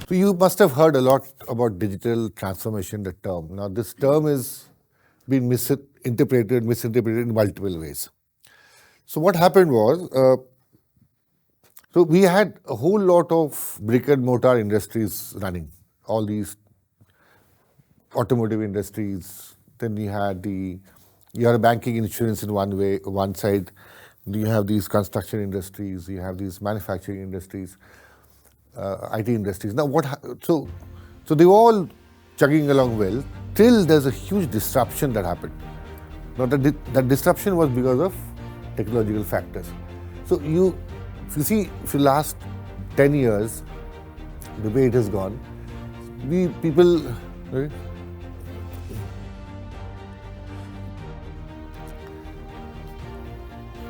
So you must have heard a lot about digital transformation, the term. Now this term is been misinterpreted in multiple ways. So what happened was, so we had a whole lot of brick and mortar industries running, all these automotive industries. Then you had banking insurance in one side. You have these construction industries, you have these manufacturing industries, IT industries. Now so they were all chugging along well till there's a huge disruption that happened. Now that disruption was because of technological factors. So if you last 10 years, the way it has gone,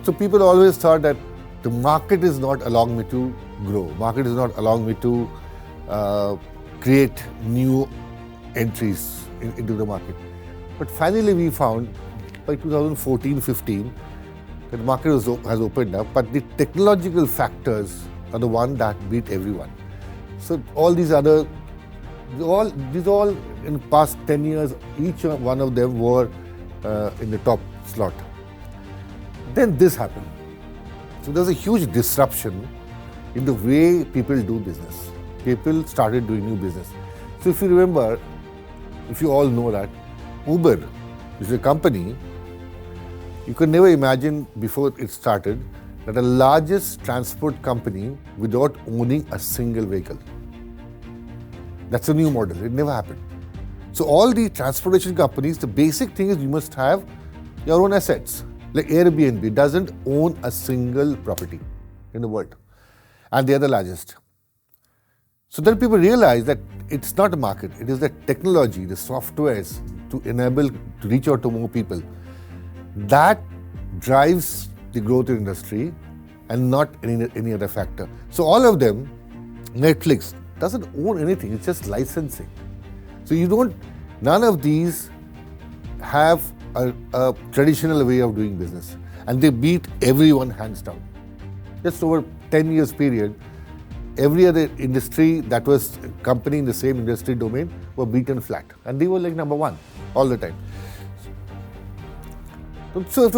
So people always thought that the market is not allowing me to grow. Market is not allowing me to create new entries into the market. But finally we found by 2014-15 that the market has opened up, but the technological factors are the one that beat everyone. So all in the past 10 years, each one of them were in the top slot. Then this happened. So there's a huge disruption in the way people do business. People started doing new business. So if you remember, if you all know that, Uber is a company, you could never imagine before it started that the largest transport company without owning a single vehicle. That's a new model. It never happened. So all the transportation companies, the basic thing is you must have your own assets. Like Airbnb doesn't own a single property in the world. And they are the largest. So then people realize that it's not a market. It is the technology, the softwares to enable to reach out to more people. That drives the growth in industry and not any other factor. So all of them, Netflix doesn't own anything. It's just licensing. So none of these have a traditional way of doing business, and they beat everyone hands down. Just over 10 years period, every other industry that was company in the same industry domain were beaten flat, and they were like number one all the time. So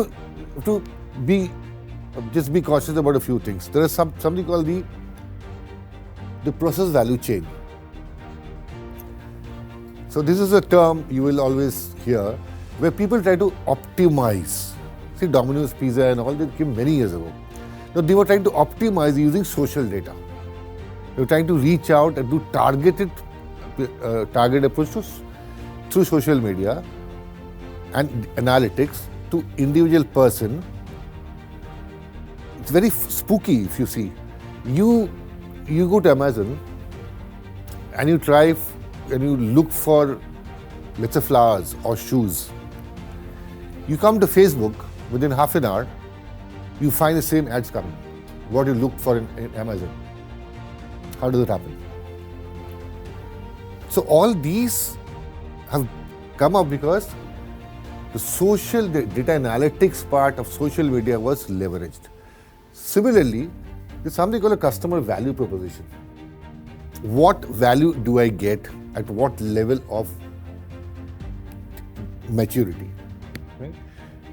to be cautious about a few things. There is something called the process value chain. So this is a term you will always hear, where people try to optimize. See, Domino's Pizza and all, they came many years ago. Now, they were trying to optimize using social data. They were trying to reach out and do target approach through social media and analytics to individual person. It's very spooky if you see. You go to Amazon and you look for, let's say, flowers or shoes. You come to Facebook, within half an hour, you find the same ads coming, what you looked for in Amazon. How does it happen? So all these have come up because the data analytics part of social media was leveraged. Similarly, there's something called a customer value proposition. What value do I get at what level of maturity? Right?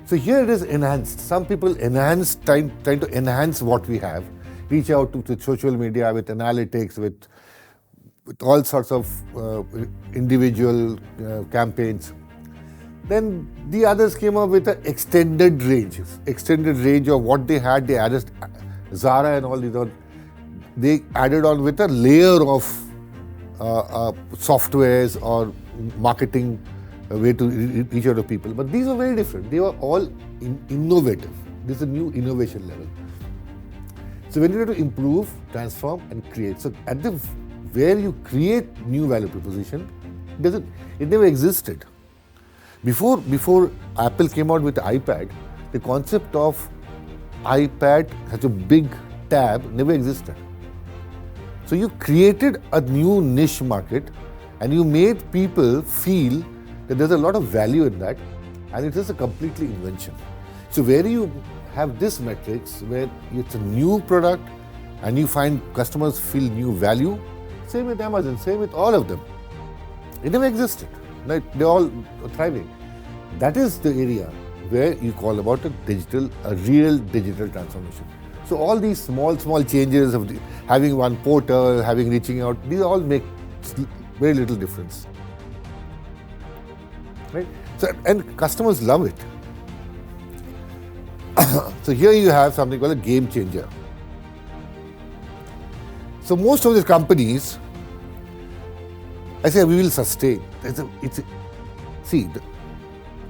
So here it is enhanced. Some people trying to enhance what we have, reach out to social media with analytics, with all sorts of individual campaigns. Then the others came up with an extended range of what they had. They added Zara and all these. They added on with a layer of softwares or marketing way to reach out to people. But these are very different. They were all innovative. This is a new innovation level. So when you have to improve, transform and create. So at where you create new value proposition, it never existed. Before Apple came out with the iPad, the concept of iPad, such a big tab, never existed. So you created a new niche market and you made people feel that there's a lot of value in that, and it is a completely invention. So where you have this metrics where it's a new product and you find customers feel new value, Same with Amazon, same with all of them. It never existed. Right? They're all thriving. That is the area where you call about a real digital transformation. So all these small changes of having one portal, reaching out, these all make very little difference. Right? So, and customers love it. So here you have something called a game changer. So most of these companies, I say we will sustain.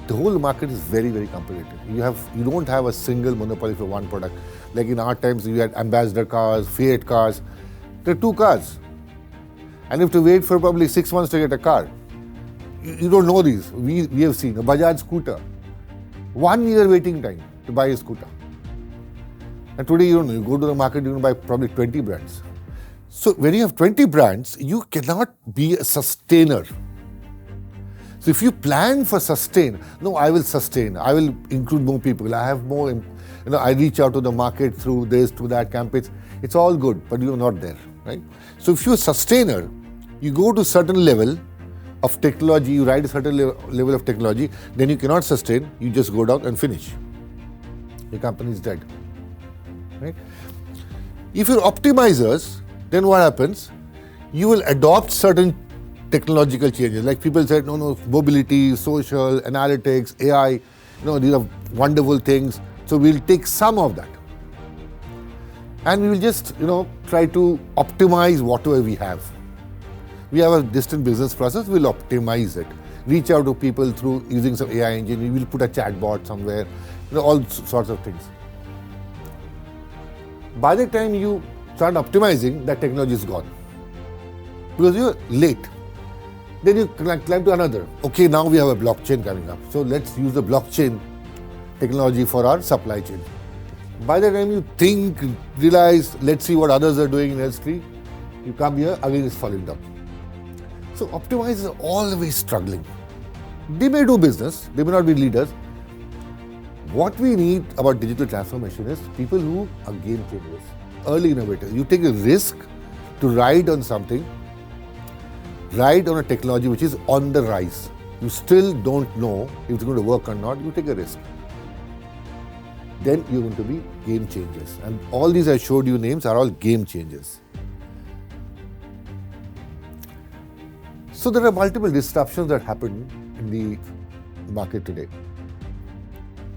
The whole market is very, very competitive. You don't have a single monopoly for one product. Like in our times, we had Ambassador cars, Fiat cars. There are 2 cars. And you have to wait for probably 6 months to get a car. You don't know these. We have seen a Bajaj scooter. 1 year waiting time to buy a scooter. And today, you go to the market, you can buy probably 20 brands. So when you have 20 brands, you cannot be a sustainer. So if you plan for sustain, no, I will sustain. I will include more people. I have more, I reach out to the market through this, through that campaigns. It's all good, but you're not there, right? So if you're a sustainer, you go to a certain level of technology, you ride a certain level of technology, then you cannot sustain, you just go down and finish. Your company is dead, right? If you're optimizers, then what happens? You will adopt certain technological changes. Like people said, no, mobility, social, analytics, AI, these are wonderful things. So we'll take some of that. And we will just, try to optimize whatever we have. We have a distant business process, we'll optimize it. Reach out to people through using some AI engine, we will put a chatbot somewhere, all sorts of things. By the time you start optimizing, that technology is gone. Because you're late. Then you climb to another. Okay, now we have a blockchain coming up. So let's use the blockchain technology for our supply chain. By the time you realize, let's see what others are doing in industry, you come here, again it's falling down. So optimizers are always struggling. They may do business, they may not be leaders. What we need about digital transformation is people who are game changers, early innovators. You take a risk to ride on something, ride on a technology which is on the rise. You still don't know if it's going to work or not, you take a risk. Then you're going to be game changers. And all these I showed you names are all game changers. So there are multiple disruptions that happen in the market today.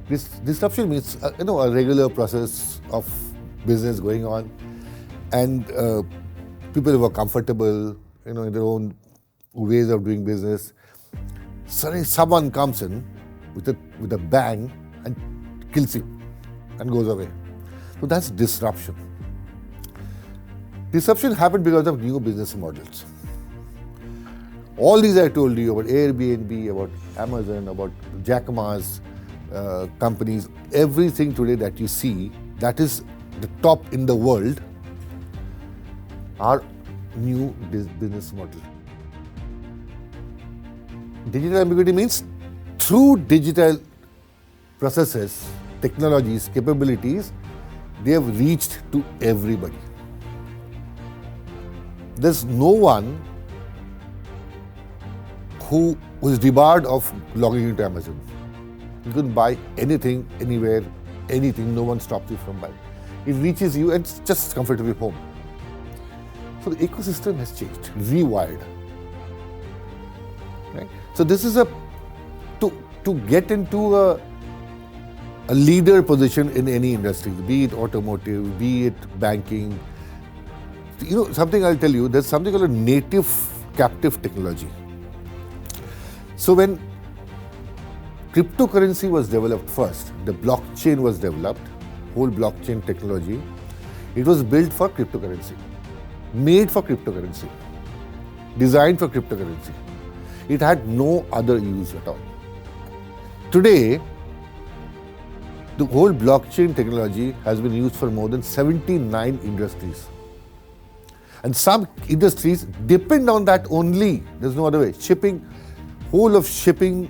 This disruption means a regular process of business going on, and people who are comfortable, in their own ways of doing business. Suddenly, someone comes in with a bang and kills you and goes away. So that's disruption. Disruption happened because of new business models. All these I told you about Airbnb, about Amazon, about Jack Ma's companies, everything today that you see that is the top in the world are new business model. Digital ambiguity means through digital processes, technologies, capabilities, they have reached to everybody. There's no one who was debarred of logging into Amazon. You can buy anything, anywhere, anything, no one stops you from buying. It reaches you and it's just comfortably home. So the ecosystem has changed, rewired. Right? So this is to get into a leader position in any industry, be it automotive, be it banking. Something I'll tell you, there's something called a native captive technology. So when cryptocurrency was developed first, the blockchain was developed, whole blockchain technology, it was built for cryptocurrency, made for cryptocurrency, designed for cryptocurrency. It had no other use at all. Today, the whole blockchain technology has been used for more than 79 industries. And some industries depend on that only. There's no other way. Shipping, whole of shipping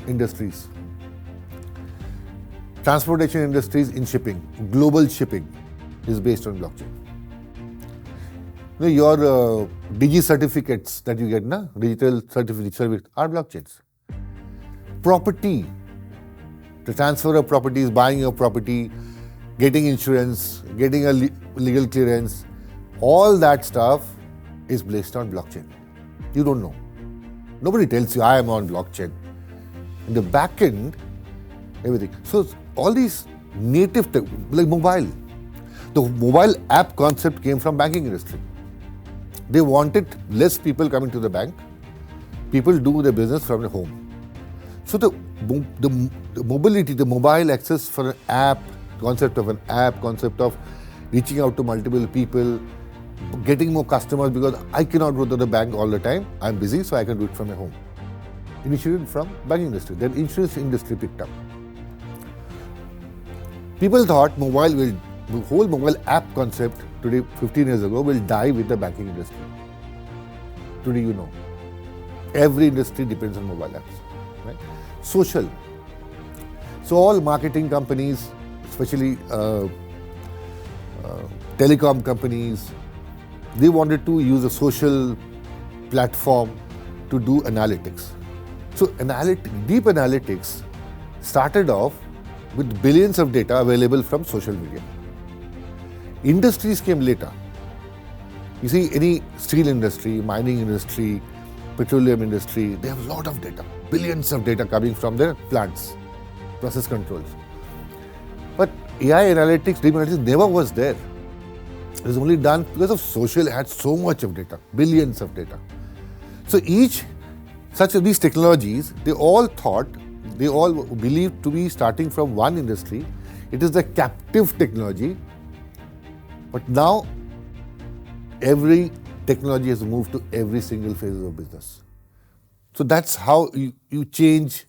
industries. Transportation industries in shipping, global shipping is based on blockchain. Your digi certificates that you get, digital certificates are blockchains. Property, the transfer of properties, buying your property, getting insurance, getting a legal clearance, all that stuff is based on blockchain. You don't know. Nobody tells you I am on blockchain. In the back end, everything. So all these native, like mobile, the mobile app concept came from banking industry. They wanted less people coming to the bank. People do their business from their home. So the mobility, the mobile access for an app, concept of an app, concept of reaching out to multiple people, getting more customers because I cannot go to the bank all the time. I'm busy, so I can do it from my home. Initiated from banking industry. Then insurance industry picked up. People thought the whole mobile app concept today, 15 years ago, will die with the banking industry. Today, every industry depends on mobile apps. Right? Social. So all marketing companies, especially telecom companies, they wanted to use a social platform to do analytics. So deep analytics started off with billions of data available from social media. Industries came later. You see, any steel industry, mining industry, petroleum industry, they have a lot of data, billions of data coming from their plants, process controls. But AI analytics, deep analytics never was there. It was only done because of social, it had so much of data, billions of data. So these technologies, they all believed to be starting from one industry. It is the captive technology. But now, every technology has moved to every single phase of business. So that's how you change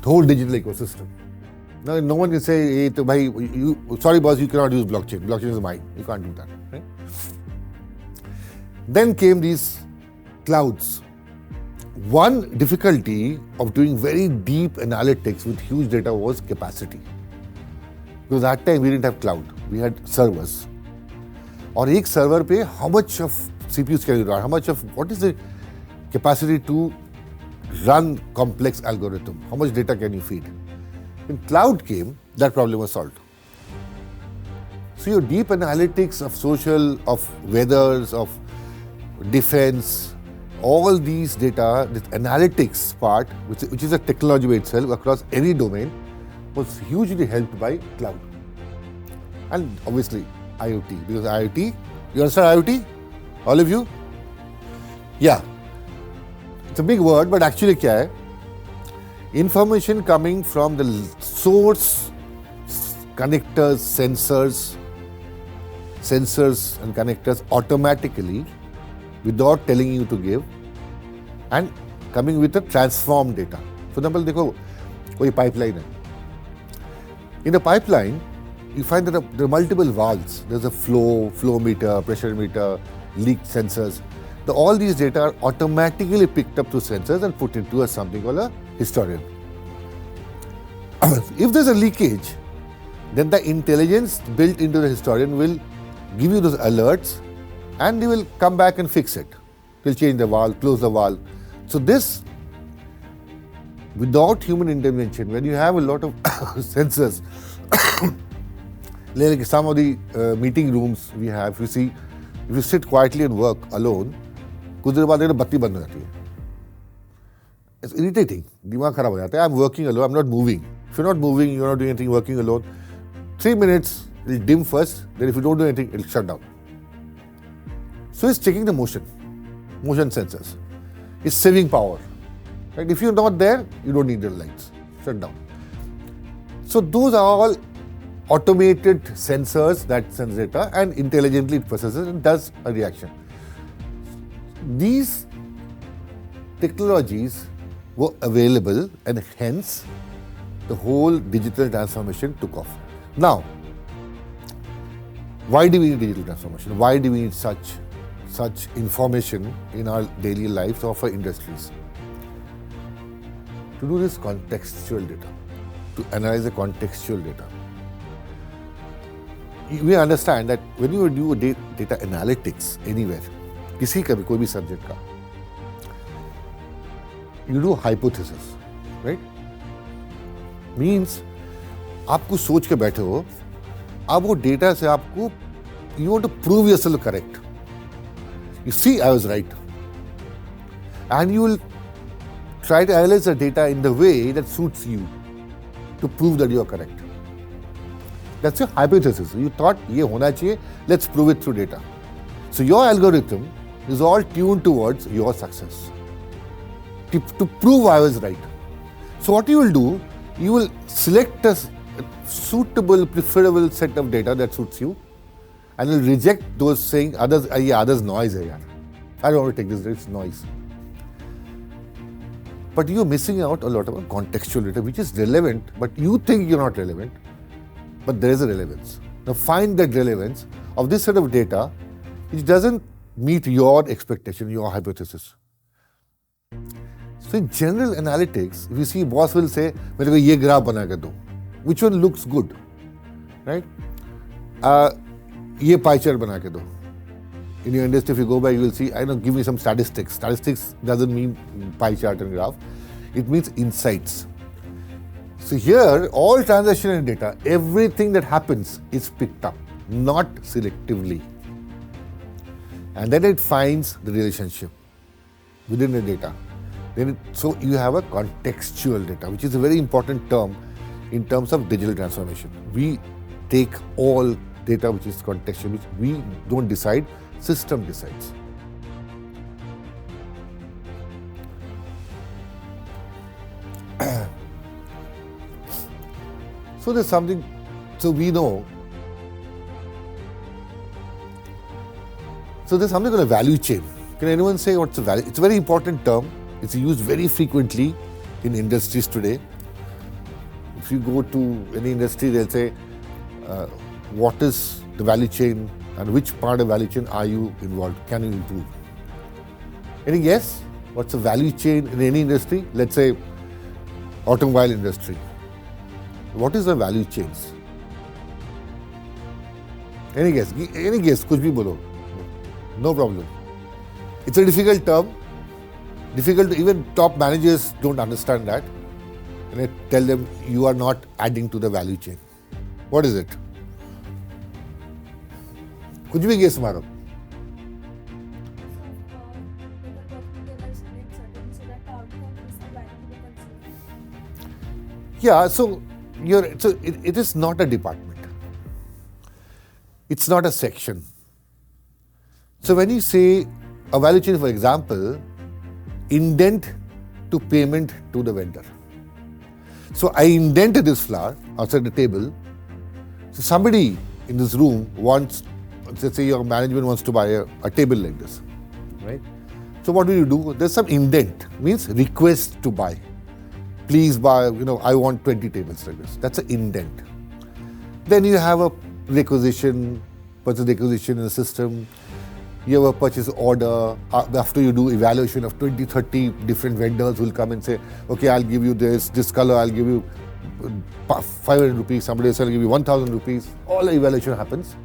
the whole digital ecosystem. Now, no one can say, hey, sorry boss, you cannot use blockchain. Blockchain is mine. You can't do that. Right? Then came these clouds. One difficulty of doing very deep analytics with huge data was capacity. Because that time we didn't have cloud. We had servers. और एक server पे how much of CPUs can you run? What is the capacity to run complex algorithm? How much data can you feed? When cloud came, that problem was solved. So your deep analytics of social, of weathers, of defense, all these data, this analytics part, which is a technology by itself across any domain, was hugely helped by cloud. And obviously IoT, because IoT, you understand IoT? All of you? Yeah. It's a big word, but actually क्या है? Information coming from the source, connectors, sensors and connectors automatically, without telling you to give, and coming with a transformed data. For example, देखो कोई pipeline है. In the pipeline, you find that there are multiple valves. There's a flow meter, pressure meter, leak sensors. All these data are automatically picked up through sensors and put into something called a historian. If there's a leakage, then the intelligence built into the historian will give you those alerts and they will come back and fix it. They'll change the valve, close the valve. So this, without human intervention, when you have a lot of sensors, like some of the meeting rooms we have, you see, if you sit quietly and work alone, कुछ देर बाद बत्ती बंद हो जाती है. It's irritating. दिमाग खराब हो जाता है. I'm working alone. I'm not moving. If you're not moving, you're not doing anything, working alone. 3 minutes, it'll dim first. Then if you don't do anything, it'll shut down. So it's checking the motion sensors. It's saving power. Right? If you're not there, you don't need the lights. Shut down. So those are all automated sensors that sense data and intelligently it processes and does a reaction. These technologies were available and hence the whole digital transformation took off. Now, why do we need digital transformation? Why do we need such information in our daily lives or for industries? To do this contextual data, to analyze the contextual data. we understand that when you do data analytics anywhere, किसी का भी कोई भी subject का, you do hypothesis, right? Means आप कुछ सोच के बैठे हो, अब वो डेटा से आपको you want to prove yourself correct. You see, I was right, and you will try to analyze the data in the way that suits you to prove that you are correct. That's your hypothesis. You thought ये होना चाहिए, let's prove it through data. So your algorithm is all tuned towards your success, to prove I was right. So what you will do, you will select a suitable, preferable set of data that suits you, and will reject those saying others noise hai yaar. I don't want to take this, it's noise. But you're missing out a lot of contextual data which is relevant, but you think you're not relevant, but there is a relevance. Now find that relevance of this set of data which doesn't meet your expectation, your hypothesis. So in general analytics, if you see boss will say, मेरे को ये graph बना के दो, which one looks good, right? ये pie chart बना के दो. In your industry, if you go by, you will see, give me some statistics. Statistics doesn't mean pie chart and graph. It means insights. So here, all transactional data, everything that happens is picked up, not selectively. And then it finds the relationship within the data. So you have a contextual data, which is a very important term in terms of digital transformation. We take all data which is contextual, which we don't decide, system decides. So there's something, so we know, so there's something called a value chain. Can anyone say what's a value? It's a very important term. It's used very frequently in industries today. If you go to any industry, they'll say, what is the value chain and which part of value chain are you involved? Can you improve? Any guess? What's a value chain in any industry? Let's say automobile industry. What is the value chains? Any guess? Any guess? Kuch bhi bolo. No problem. It's a difficult term. Difficult to, even top managers don't understand that. And I tell them, you are not adding to the value chain. What is it? कुछ भी guess मारो. Yeah, so it is not a department. It's not a section. So when you say a value chain, for example, indent to payment to the vendor. So I indented this flower outside the table. So somebody in this room wants, let's say your management wants to buy a table like this, right? So what do you do? There's some indent, means request to buy. Please buy, I want 20 tables like this. That's an indent. Then you have a requisition, purchase requisition in the system. You have a purchase order. After you do evaluation of 20, 30 different vendors will come and say, okay, I'll give you this color, I'll give you 500 rupees, somebody else will give you 1,000 rupees. All the evaluation happens.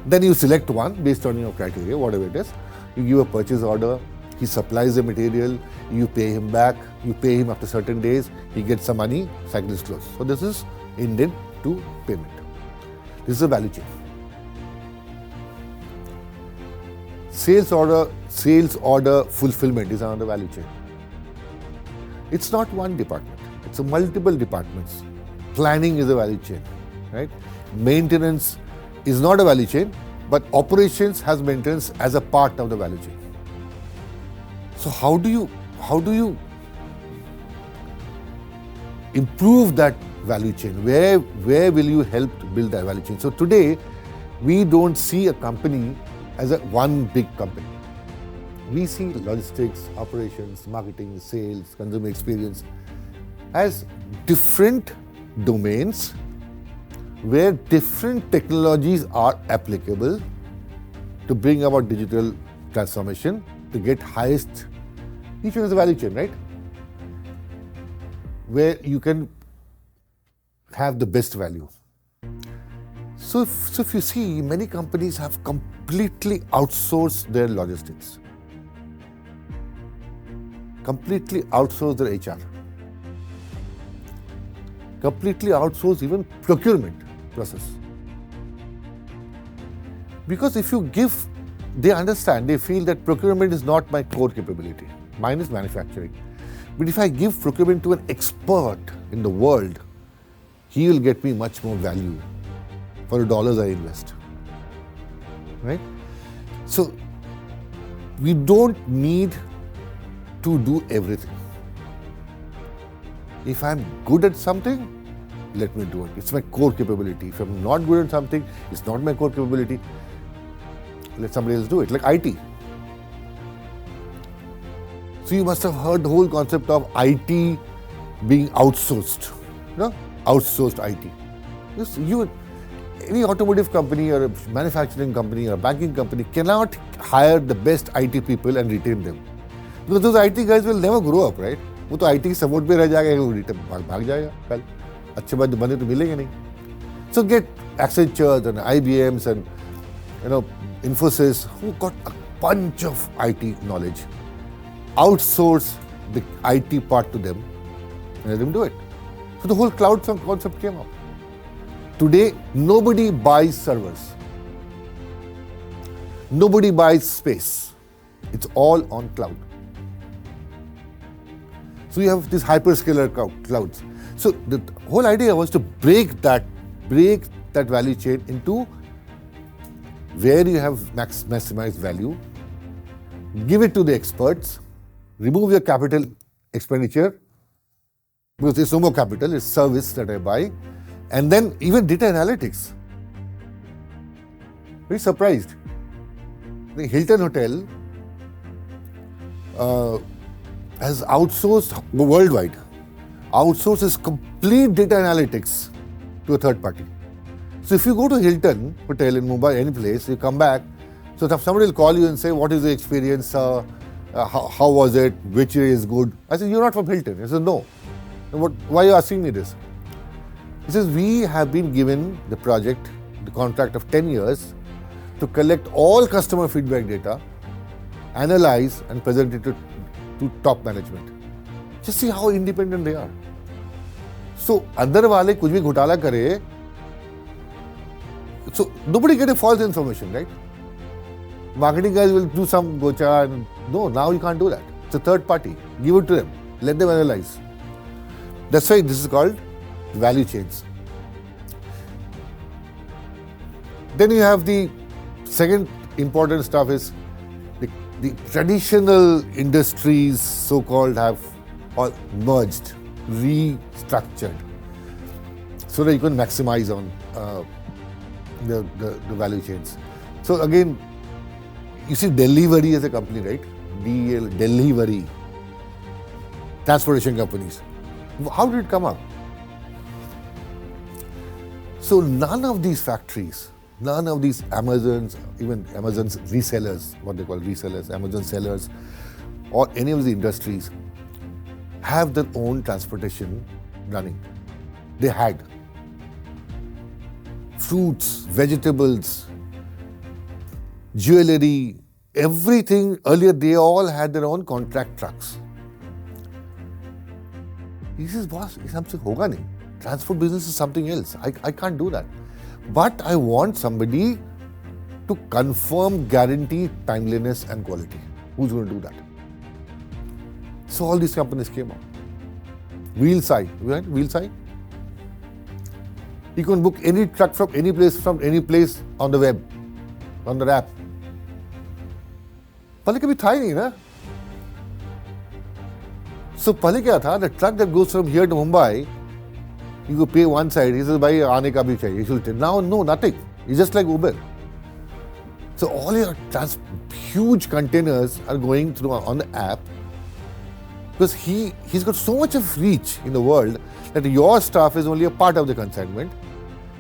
Then you select one based on your criteria, whatever it is. You give a purchase order, he supplies the material, you pay him back, you pay him after certain days, he gets some money, cycle is closed. So this is indent to payment. This is a value chain. Sales order fulfillment is another value chain. It's not one department, it's a multiple departments. Planning is a value chain, right? Maintenance is not a value chain, but operations has maintenance as a part of the value chain. So how do you improve that value chain? Where will you help to build that value chain? So today, we don't see a company as one big company. We see logistics, operations, marketing, sales, consumer experience as different domains where different technologies are applicable to bring about digital transformation to get highest. Each one is a value chain, right? Where you can have the best value. So if you see, many companies have completely outsourced their logistics, completely outsourced their HR, completely outsourced even procurement process. Because if you give, they understand, they feel that procurement is not my core capability. Mine is manufacturing. But if I give procurement to an expert in the world, he will get me much more value for the dollars I invest. Right? So, we don't need to do everything. If I'm good at something, let me do it. It's my core capability. If I'm not good at something, it's not my core capability, let somebody else do it, like IT. So you must have heard the whole concept of IT being outsourced. Outsourced IT. Any automotive company or a manufacturing company or a banking company cannot hire the best IT people and retain them. Because those IT guys will never grow up, right? वो तो IT की support पे रह जाएगा, वो भाग जाएगा कल. अच्छे बंदे तो मिलेंगे नहीं. So get Accenture and IBMs and Infosys, who got a bunch of IT knowledge, outsource the IT part to them and let them do it. So the whole cloud concept came up. Today, nobody buys servers. Nobody buys space. It's all on cloud. So you have these hyperscaler clouds. So the whole idea was to break that value chain into where you have maximized value, give it to the experts, remove your capital expenditure, because there's no more capital, it's service that I buy, and then even data analytics. Very surprised. The Hilton Hotel has outsourced worldwide, outsources complete data analytics to a third party. So if you go to Hilton Hotel in Mumbai, any place, you come back, so somebody will call you and say, what is the experience, how was it, which area is good? I said, you're not from Hilton. I said, no. Why are you asking me this? He says, we have been given the project, the contract of 10 years to collect all customer feedback data, analyze and present it to top management. Just see how independent they are. So, andar wale kuch bhi ghotala kare, so nobody get a false information, right? Marketing guys will do some gocha and no, now you can't do that. It's a third party. Give it to them. Let them analyze. That's why this is called value chains. Then you have the second important stuff is the traditional industries, so-called, have all merged, restructured, so that you can maximize on the value chains. So again, you see delivery as a company, right? Delivery. Transportation companies. How did it come up? So none of these factories, none of these Amazons, even Amazon's resellers, what they call resellers, Amazon sellers, or any of the industries have their own transportation running. They had fruits, vegetables, jewelry, everything. Earlier, they all had their own contract trucks. He says, boss, something hoga nahi. Transport business is something else. I can't do that. But I want somebody to confirm, guarantee timeliness and quality. Who's going to do that? So all these companies came up. Wheelside, right? Wheelside. You can book any truck from any place on the web, on the app. पहले कभी था ही नहीं ना. So पहले क्या था? The truck that goes from here to Mumbai, you go pay one side. He says, "भाई आने का भी चाहिए." Now no, nothing. It's just like Uber. So all your huge containers are going through on the app because he's got so much of reach in the world that your stuff is only a part of the consignment.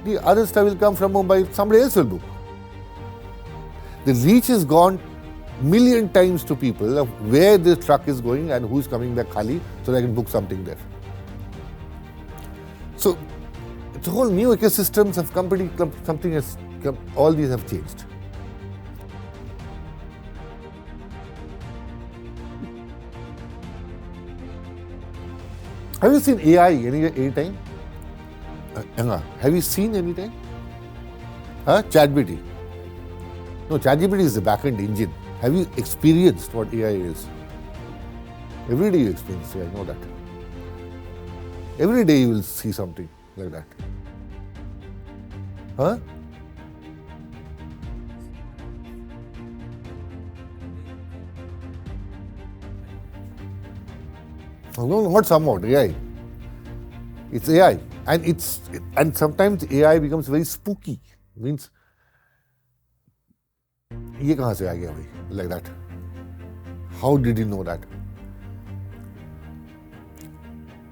The other stuff will come from Mumbai. Somebody else will book. The reach is gone million times to people of where the truck is going and who's coming back khali, so they can book something there. So It's a whole new ecosystems have something has come, all these have changed. Have you seen AI any time? Have you seen any time? ChatGPT. No, ChatGPT is the back-end engine. Have you experienced what AI is? Every day you experience AI, I know that. Every day you will see something like that. No, not somewhat, AI. It's AI. And sometimes AI becomes very spooky. Means, ये कहाँ से आ गया भाई? Like that. How did you know that?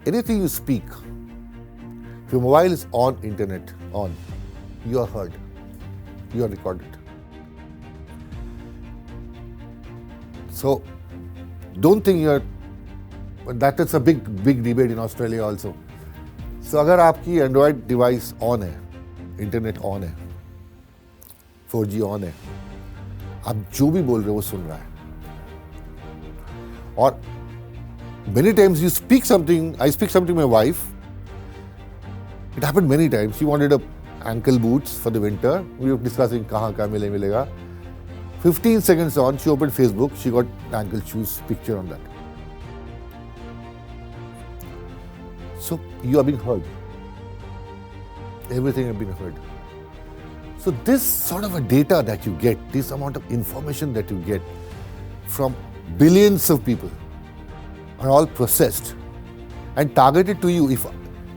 Anything you speak, if your mobile is on, internet on, you are heard, you are recorded. So, don't think you're. That is a big debate in Australia also. So, अगर आपकी Android device on है, internet on है, 4G on है, आप जो भी बोल रहे हो वो सुन रहा है. और many times you speak something, I speak something to my wife. It happened many times. She wanted a ankle boots for the winter. We were discussing कहाँ मिलेगा. 15 seconds on, she opened Facebook. She got ankle shoes picture on that. So you are being heard. Everything has been heard. So this sort of a data that you get, this amount of information that you get from billions of people are all processed and targeted to you.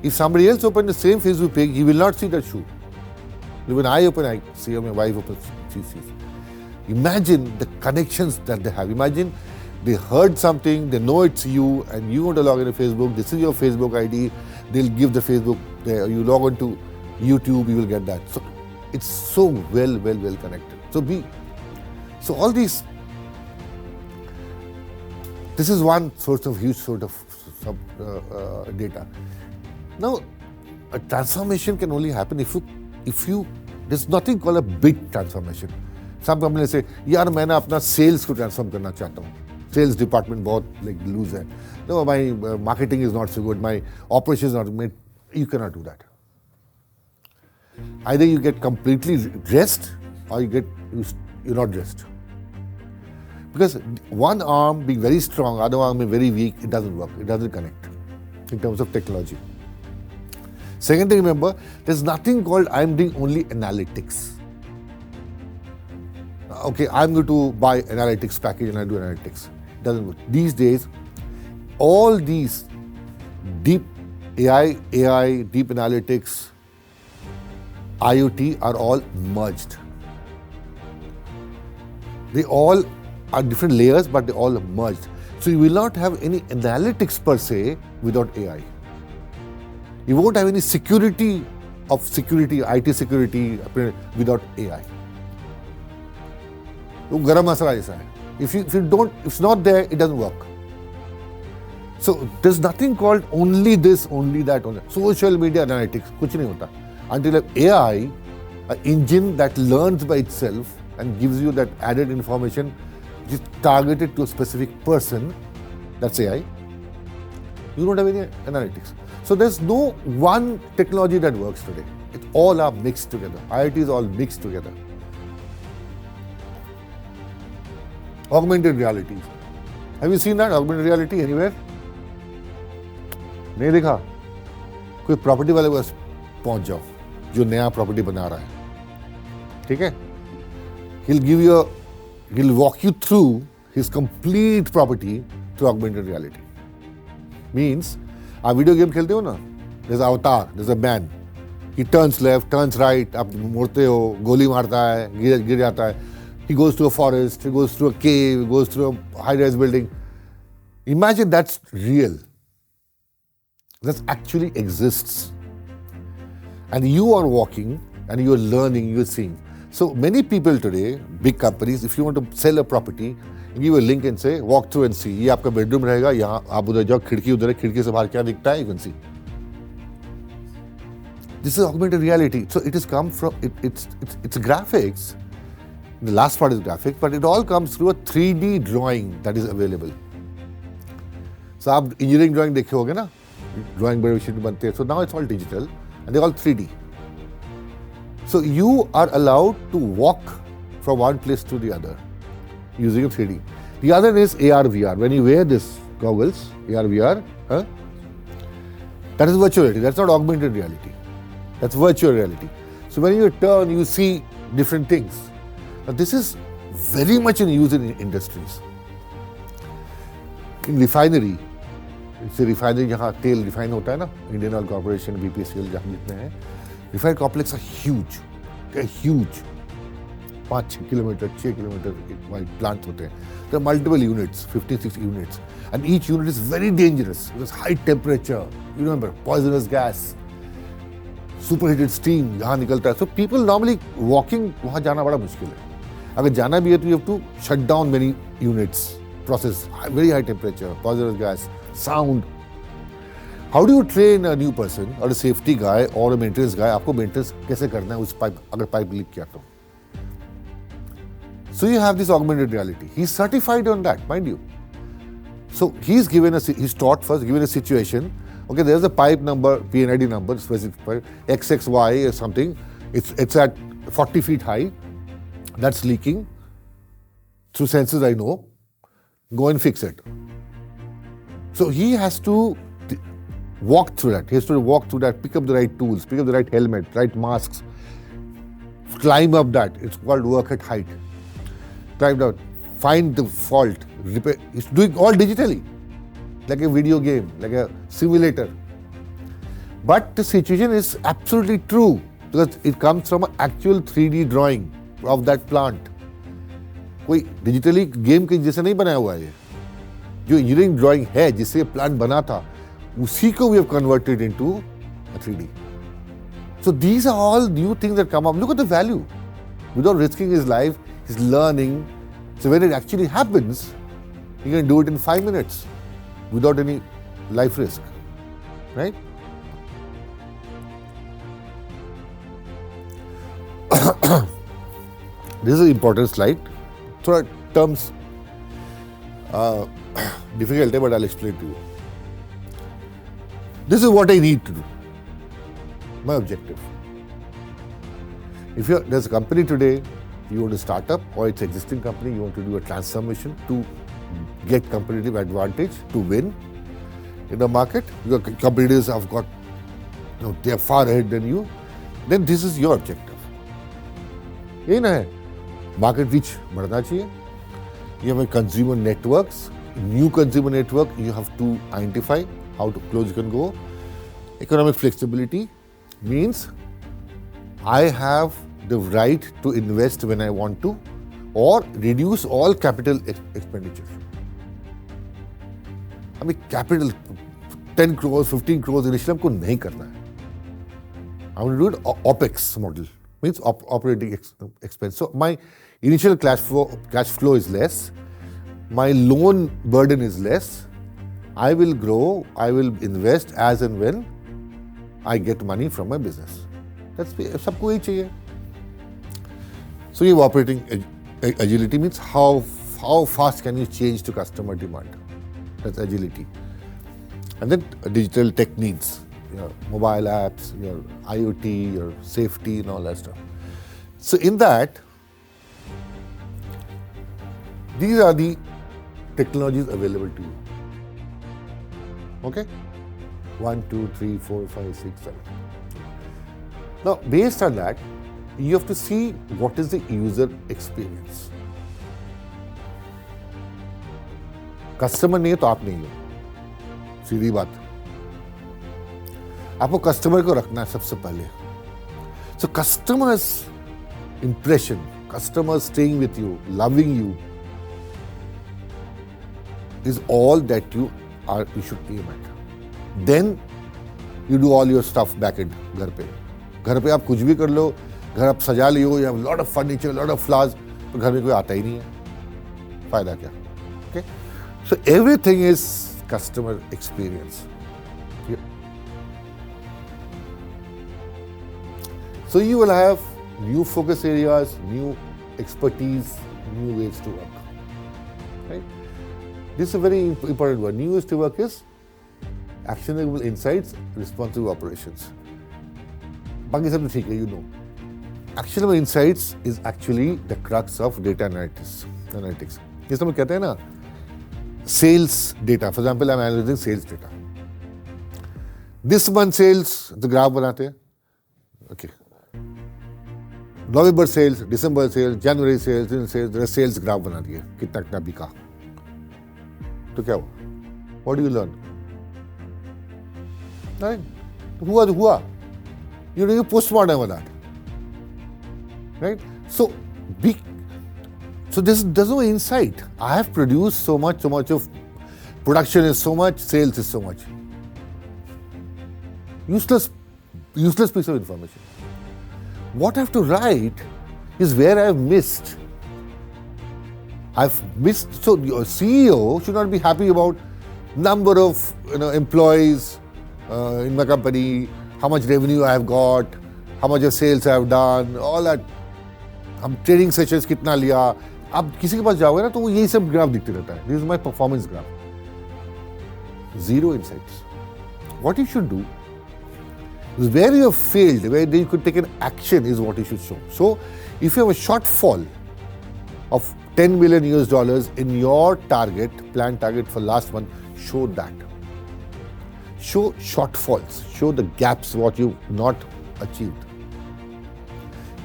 If somebody else opened the same Facebook page, he will not see that shoe. When I open, I see, my wife opens, she sees. Imagine the connections that they have. Imagine they heard something, they know it's you, and you want to log into Facebook, this is your Facebook ID, they'll give the Facebook, you log on to YouTube, you will get that. So it's so well connected. So all these, this is one source of huge sort of data. Now, a transformation can only happen if you, there's nothing called a big transformation. Some companies say, यार मैं ना अपना sales को transform करना चाहता हूँ. Sales department बहुत like loose है. No, my marketing is not so good. My operations are not good. You cannot do that. Either you get completely dressed or you're not dressed. Because one arm being very strong, other arm being very weak, it doesn't work. It doesn't connect in terms of technology. Second thing, remember, there's nothing called I'm doing only analytics. Okay, I'm going to buy analytics package and I do analytics. Doesn't work. These days, all these deep AI, deep analytics, IoT are all merged. They all are different layers, but they all merged. So you will not have any analytics per se without AI. You won't have any IT security without AI. Garam masala jaisa hai. If it's not there, it doesn't work. So there's nothing called only this, only that, only social media analytics. Kuch nahi hota. Until AI, an engine that learns by itself and gives you that added information which is targeted to a specific person, that's AI. You don't have any analytics. So there's no one technology that works today. It all are mixed together. IoT is all mixed together. Augmented reality. Have you seen that augmented reality anywhere? नहीं देखा? कोई property वाले पास पहुंच जाओ जो नया property बना रहा है, ठीक है? He'll walk you through his complete property through augmented reality. Means, आप वीडियो गेम खेलते हो ना? There's an avatar, there's a man. He turns left, turns right, आप मुड़ते हो, गोली मारता है, गिर जाता है. He goes to a forest, he goes through a cave, he goes through a high-rise building. Imagine that's real. That actually exists. And you are walking and you are learning, you are seeing. So many people today, big companies, if you want to sell a property, you give a link and say, walk through and see. ये आपका bedroom रहेगा, यहाँ आप उधर जाओ, खिड़की उधर है, खिड़की से बाहर क्या दिखता है, you can see. This is augmented reality. So it has come from, it's graphics. The last part is graphics, but it all comes through a 3D drawing that is available. So आप engineering drawing देखे होगे ना, drawing बड़े sheet बनते हैं. So now it's all digital and they're all 3D. So you are allowed to walk from one place to the other using a 3D. The other is AR VR. When you wear this goggles, AR VR, that is virtual reality. That's not augmented reality. That's virtual reality. So when you turn, you see different things. Now this is very much in use in industries. In refinery, जैसे refinery जहाँ तेल refine होता है ना, Indian oil corporation, BPCL जहाँ जितने हैं, refinery complex are huge. They're huge. 5-6 kilometre, 6 kilometre wide plant होते हैं. There are multiple units, 56 units, and each unit is very dangerous. There's high temperature. You remember, poisonous gas, superheated steam यहाँ निकलता है. So people normally walking वहाँ जाना बड़ा मुश्किल है. अगर जाना भी है तो you have to shut down many units, process very high temperature, poisonous gas, sound. How do you train a new person or a safety guy or a maintenance guy? आपको maintenance कैसे करना है उस पाइप, अगर pipe leak किया तो? So you have this augmented reality. He's certified on that, mind you. So he's taught first, given a situation. Okay, there's a pipe number, PNID number, specific XXY or something. It's at 40 feet high. That's leaking. Through sensors, I know. Go and fix it. So he has to walk through that. He has to walk through that, pick up the right tools, pick up the right helmet, right masks, climb up that. It's called work at height. Climb out, find the fault, repair. It's doing all digitally, like a video game, like a simulator. But the situation is absolutely true because it comes from an actual 3D drawing of that plant. कोई digitally game के जैसे नहीं बनाया हुआ है. जो engineering drawing है जिससे plant बना था, उसी को we have converted into a 3D. So these are all new things that come up. Look at the value. Without risking his life, he's learning. So when it actually happens, he can do it in 5 minutes without any life risk, right? This is an important slide. Through terms difficult, but I'll explain to you. This is what I need to do. My objective. If there's a company today, you want to start up, or it's an existing company, you want to do a transformation to get competitive advantage, to win in the market. Your competitors have got, they are far ahead than you. Then this is your objective. यही ना है. Market reach बढ़ना चाहिए. You have consumer networks, new consumer network. You have to identify how close you can go. Economic flexibility means I have the right to invest when I want to, or reduce all capital expenditure. I mean, capital 10 crores, 15 crores initially हमको नहीं करना है. I want to do it OPEX model, means operating expense. So my initial cash flow is less. My loan burden is less. I will grow. I will invest as and when I get money from my business. That's सबको यही चाहिए. So your operating agility means how fast can you change to customer demand. That's agility. And then digital techniques, your mobile apps, your IoT, your safety and all that stuff. So in that, these are the technologies available to you. Okay? 1, 2, 3, 4, 5, 6, 7. Now, based on that, you have to see what is the user experience. Customer नहीं है तो आप नहीं हो. सीधी बात. आपको customer को रखना है सबसे पहले. So customer's impression, customers staying with you, loving you, is all that you should aim at. Then you do all your stuff back at घर पे. घर पे आप कुछ भी कर लो, घर आप सजा लियो, you have a lot of furniture, lot of flowers, तो घर में कोई आता ही नहीं है. फायदा क्या? Okay? So everything is customer experience. So you will have new focus areas, new expertise, new ways to work. Right? This is a very important word. New ways to work is actionable insights, responsive operations. Baki sab to theek hai, you know. Actionable insights is actually the crux of data analytics. Jis hum kehte hain na, sales data. For example, I'm analyzing sales data. This month sales, the graph banate hain. Okay. November sales, December sales, January sales, June sales, there are sales graph बना दिए कितना कितना बिका तो क्या हुआ? What do you learn? Nothing. हुआ तो हुआ. You're doing a postmortem of that, right? So there's no insight. I have produced so much of production is so much, sales is so much. Useless piece of information. What I have to write is where I have missed. So your CEO should not be happy about number of employees in my company, how much revenue I have got, how much of sales I have done, all that. हम trading sessions कितना लिया. आप किसी के पास जाओगे ना तो वो यही सब ग्राफ दिखते रहता है. This is my performance graph. Zero insights. What you should do is where you have failed, where you could take an action is what you should show. So if you have a shortfall of $10 million in your planned target for last month, show that. Show shortfalls, show the gaps, what you've not achieved.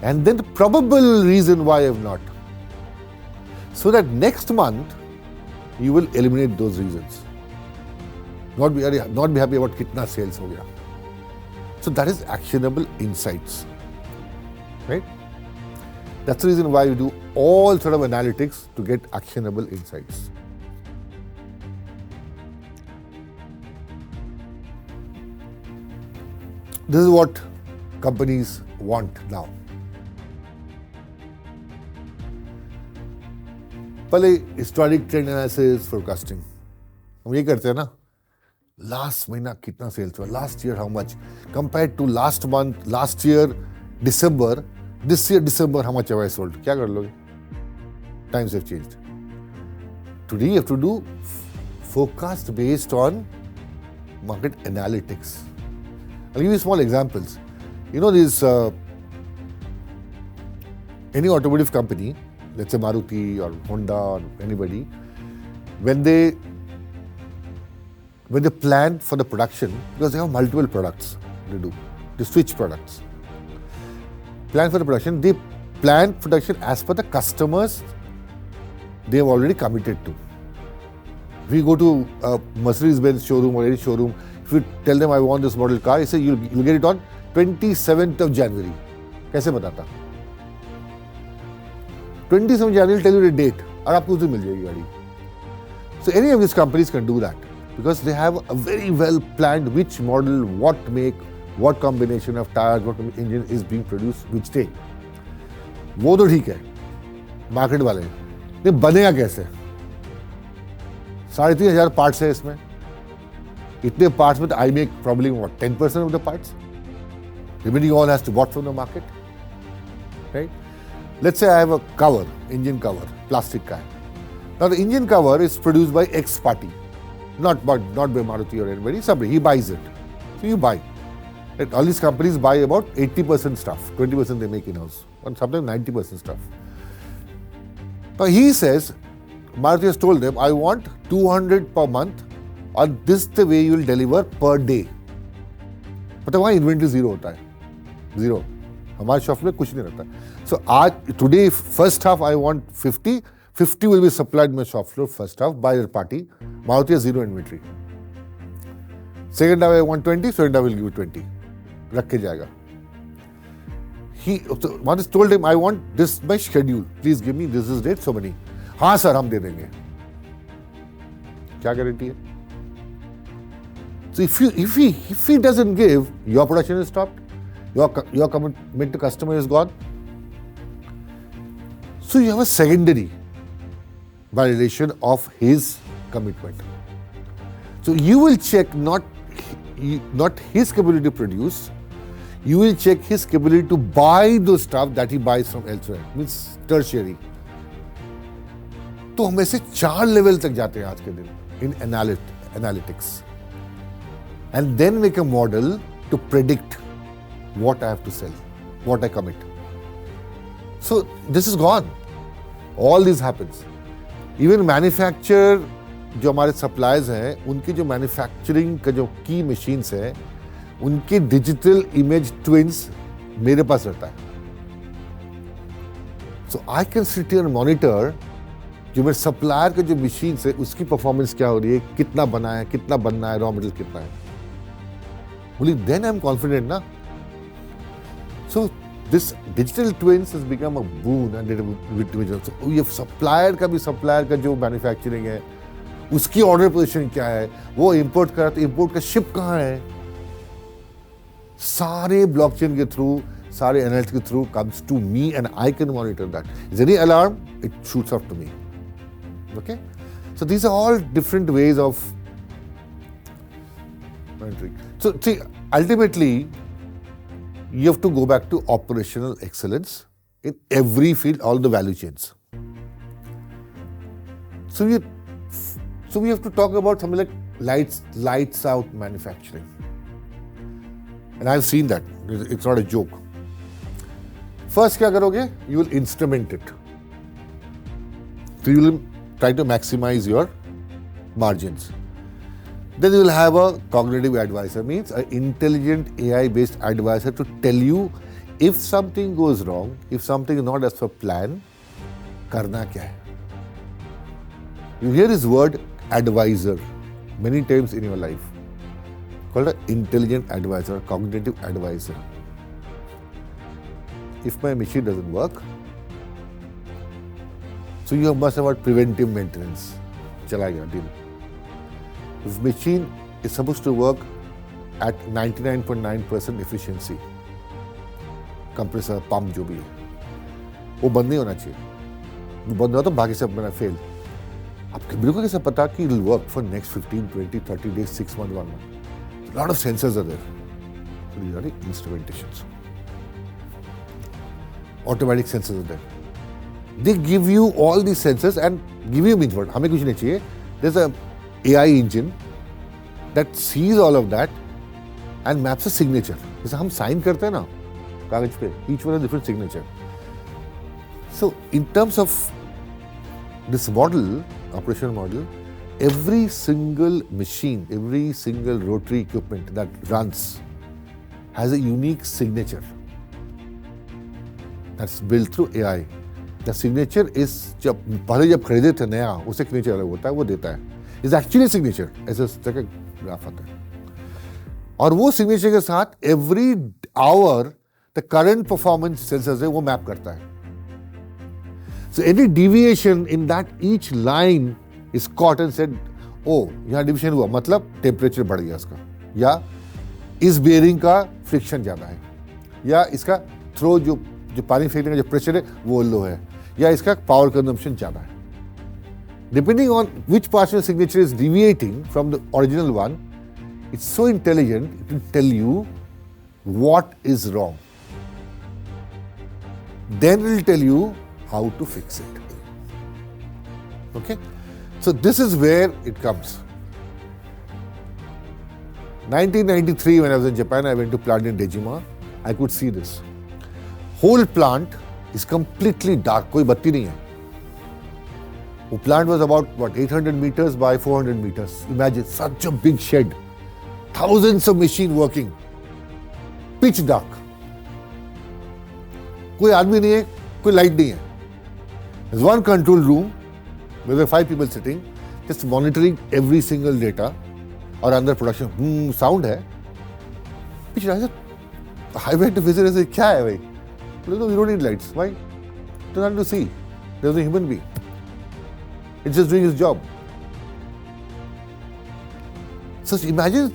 And then the probable reason why you have not. So that next month, you will eliminate those reasons. Not be happy about kitna sales ho gaya. So that is actionable insights, right? That's the reason why you do all sort of analytics to get actionable insights. This is what companies want now. पहले historic trend analysis, forecasting. हम ये करते हैं ना. Last महीना कितना sales हुआ? Last year how much? Compared to last month, last year December, this year December how much have I sold? क्या कर लोगे? Times have changed. Today you have to do forecast based on market analytics. I'll give you small examples. You know these any automotive company, let's say Maruti or Honda or anybody, when they plan for the production, because they have multiple products they switch products. Plan for the production, they plan production as per the customers they have already committed to. If you go to a Mercedes-Benz showroom or any showroom, if you tell them I want this model car, they say you'll get it on 27th of January. कैसे बताता? 27th January will tell you the date और आपको उस दिन मिल जाएगी गाड़ी. So any of these companies can do that because they have a very well planned which model, what make, what combination of tires, what engine is being produced which day. वो तो ठीक है, मार्केट वाले. नहीं बनेगा कैसे? 3,500 parts है इसमें. इतने पार्ट्स में तो I make probably what 10% of the parts. Remaining all has to bought from the market, right? Let's say I have a cover, engine cover, plastic car. Now the engine cover is produced by X party, not by Maruti or anybody. Somebody he buys it, so you buy. Right? All these companies buy about 80% stuff, 20% they make in-house, and sometimes 90% stuff. Now he says, Maruti has told them, I want 200 per month, or this is the way you will deliver per day. But वहाँ inventory zero होता है, zero. हमारे shop में कुछ नहीं रहता. So today first half I want 50 will be supplied in my shop floor first half by the party. Maruti has zero inventory. Second half I want 20, second half will give you 20. रख के जाएगा. Maruti told him I want this by schedule. Please give me this is date so many. हाँ sir हम दे देंगे. क्या guarantee है? So if he doesn't give, your production is stopped. Your commitment to customer is gone. So you have a secondary validation of his commitment. So you will check not his capability to produce, You will check his capability to buy the stuff that he buys from elsewhere, means tertiary. तो हम ऐसे 4 level तक जाते हैं आज के दिन in analytics, and then make a model to predict what I have to sell, what I commit. So this is gone. All this happens. Even manufacturer, जो हमारे suppliers हैं, उनके जो manufacturing का जो key machines हैं, उनके digital image twins मेरे पास रहता है. So I can sit here and monitor जो मेरे supplier के जो machines है, उसकी performance क्या हो रही है, कितना बना है, कितना बनना है, raw material कितना है. Only then I'm confident, ना. So this digital twins has become a boon and so ये supplier का जो manufacturing है, उसकी order position क्या है, वो import कर रहा है, import का ship कहाँ है, सारे blockchain के through, सारे analytics के through comes to me and I can monitor that. Is there any alarm? It shoots up to me. Okay? So these are all different ways of monitoring. So see, ultimately, you have to go back to operational excellence in every field, all the value chains. So we have to talk about something like lights out manufacturing. And I've seen that. It's not a joke. First, क्या करोगे? You will instrument it. So you will try to maximize your margins. Then you will have a cognitive advisor, means an intelligent AI-based advisor to tell you if something goes wrong, if something is not as per plan, karna kya hai. You hear this word advisor many times in your life, called an intelligent advisor, cognitive advisor. If my machine doesn't work, so you must have about preventive maintenance. Chala gaya, deal. If machine is supposed to work at 99.9% efficiency, compressor, pump जो भी है, वो बंद नहीं होना चाहिए. वो बंद हो तो बाकी सब मेरा fail. आपके बिल्कुल कैसे पता कि it will work for next 15, 20, 30 days, 6 months, 1 month? A lot of sensors are there. So these are the instrumentations. Automatic sensors are there. They give you all these sensors and give you means what? हमें कुछ नहीं चाहिए. There's a AI engine that sees all of that and maps a signature. जैसे हम sign करते हैं ना कागज पे, each one has different signature. So in terms of this model, operational model, every single machine, every single rotary equipment that runs has a unique signature that's built through AI. The signature is जब खरीदे थे नया, उससे signature अलग होता है, वो देता है. It's actually signature, ऐसे तरह का ग्राफ आता है. और वो signature के साथ every hour the current performance sensors है वो मैप करता है. So any deviation in that each line is caught and said, oh यहाँ deviation हुआ, मतलब temperature बढ़ गया इसका, या इस bearing का friction ज़्यादा है, या इसका throw जो पानी फेंकने का जो pressure है वो low है, या इसका power consumption ज़्यादा है. Depending on which partial signature is deviating from the original one, it's so intelligent, it will tell you what is wrong. Then it will tell you how to fix it. Okay? So this is where it comes. 1993, when I was in Japan, I went to plant in Dejima. I could see this. Whole plant is completely dark. कोई बत्ती नहीं है. The plant was about 800 meters by 400 meters. Imagine such a big shed, thousands of machines working, pitch dark. कोई आदमी नहीं है, कोई light नहीं है. There's one control room where there are 5 people sitting, just monitoring every single data. और अंदर production sound है. Pitch dark. I went to visit and said, क्या है भाई? No, you don't need lights. Why? There's nothing to see. There's a human being. It's just doing his job. So imagine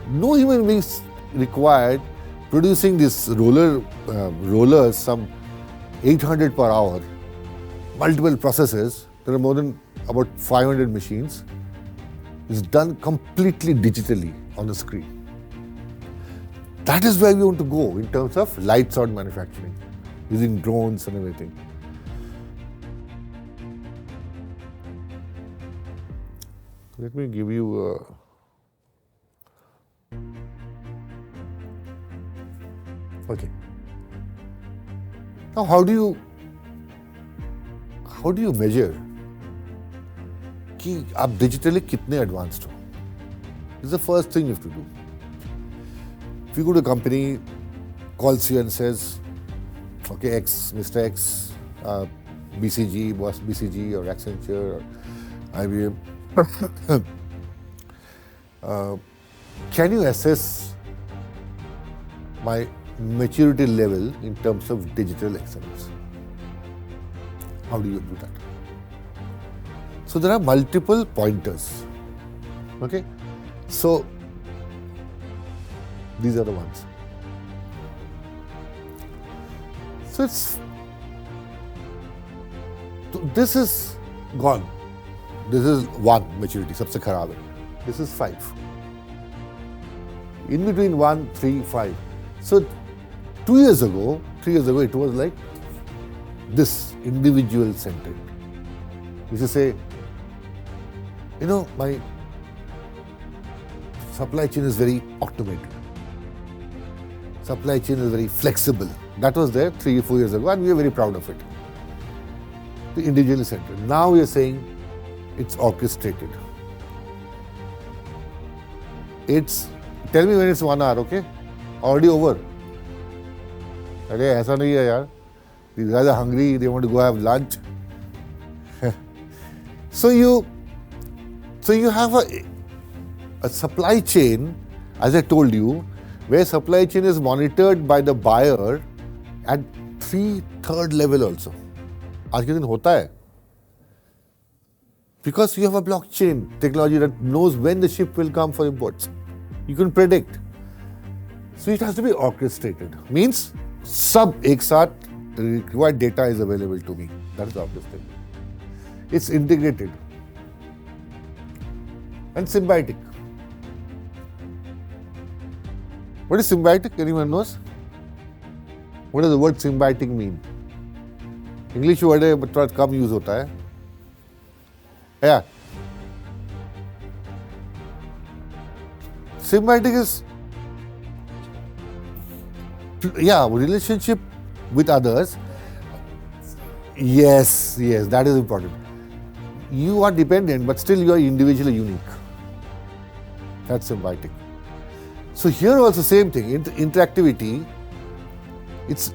no human beings required producing this rollers, some 800 per hour, multiple processes. There are more than about 500 machines. It's done completely digitally on the screen. That is where we want to go in terms of lights out manufacturing, using drones and everything. Let me give you okay. Now, how do you measure कि आप digitally कितने advanced हो? This is the first thing you have to do. If you go to a company, calls you and says, okay, X, Mr. X, BCG, boss BCG or Accenture or IBM, can you assess my maturity level in terms of digital excellence? How do you do that? So there are multiple pointers. Okay, so these are the ones. So this is gone. This is 1 maturity, सबसे खराब है. This is 5. In between 1, 3, 5. So 3 years ago, it was like this, individual centered. You should say, my supply chain is very automated. Supply chain is very flexible. That was there 3 or 4 years ago, and we are very proud of it. The individually centered. Now we are saying it's orchestrated. Tell me when it's 1 hour, okay? Already over. Okay, ऐसा नहीं है यार. These guys are hungry, they want to go have lunch. So you have a supply chain, as I told you, where supply chain is monitored by the buyer at 3rd level also. आज के दिन होता है. Because you have a blockchain technology that knows when the ship will come for imports. You can predict. So it has to be orchestrated. Means sub ek saath required data is available to me. That is orchestrated. It's integrated and symbiotic. What is symbiotic? Anyone knows? What does the word symbiotic mean? English word है but थोड़ा कम use होता है. Yeah. Symbiotic is relationship with others. Yes, that is important. You are dependent, but still you are individually unique. That's symbiotic. So here also same thing, interactivity, it's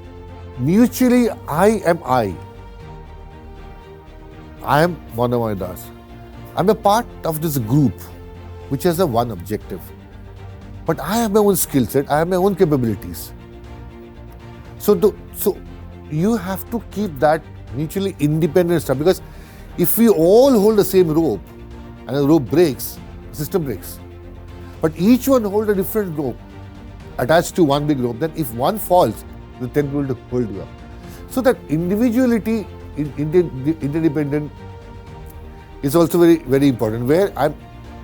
mutually I am Manomoy Das. I'm a part of this group which has a one objective. But I have my own skill set, I have my own capabilities. So you have to keep that mutually independent stuff, because if we all hold the same rope and the rope breaks, the system breaks. But each one hold a different rope attached to one big rope, then if one falls, the 10 people will hold you up. So that individuality, interdependent is also very, very important, where I'm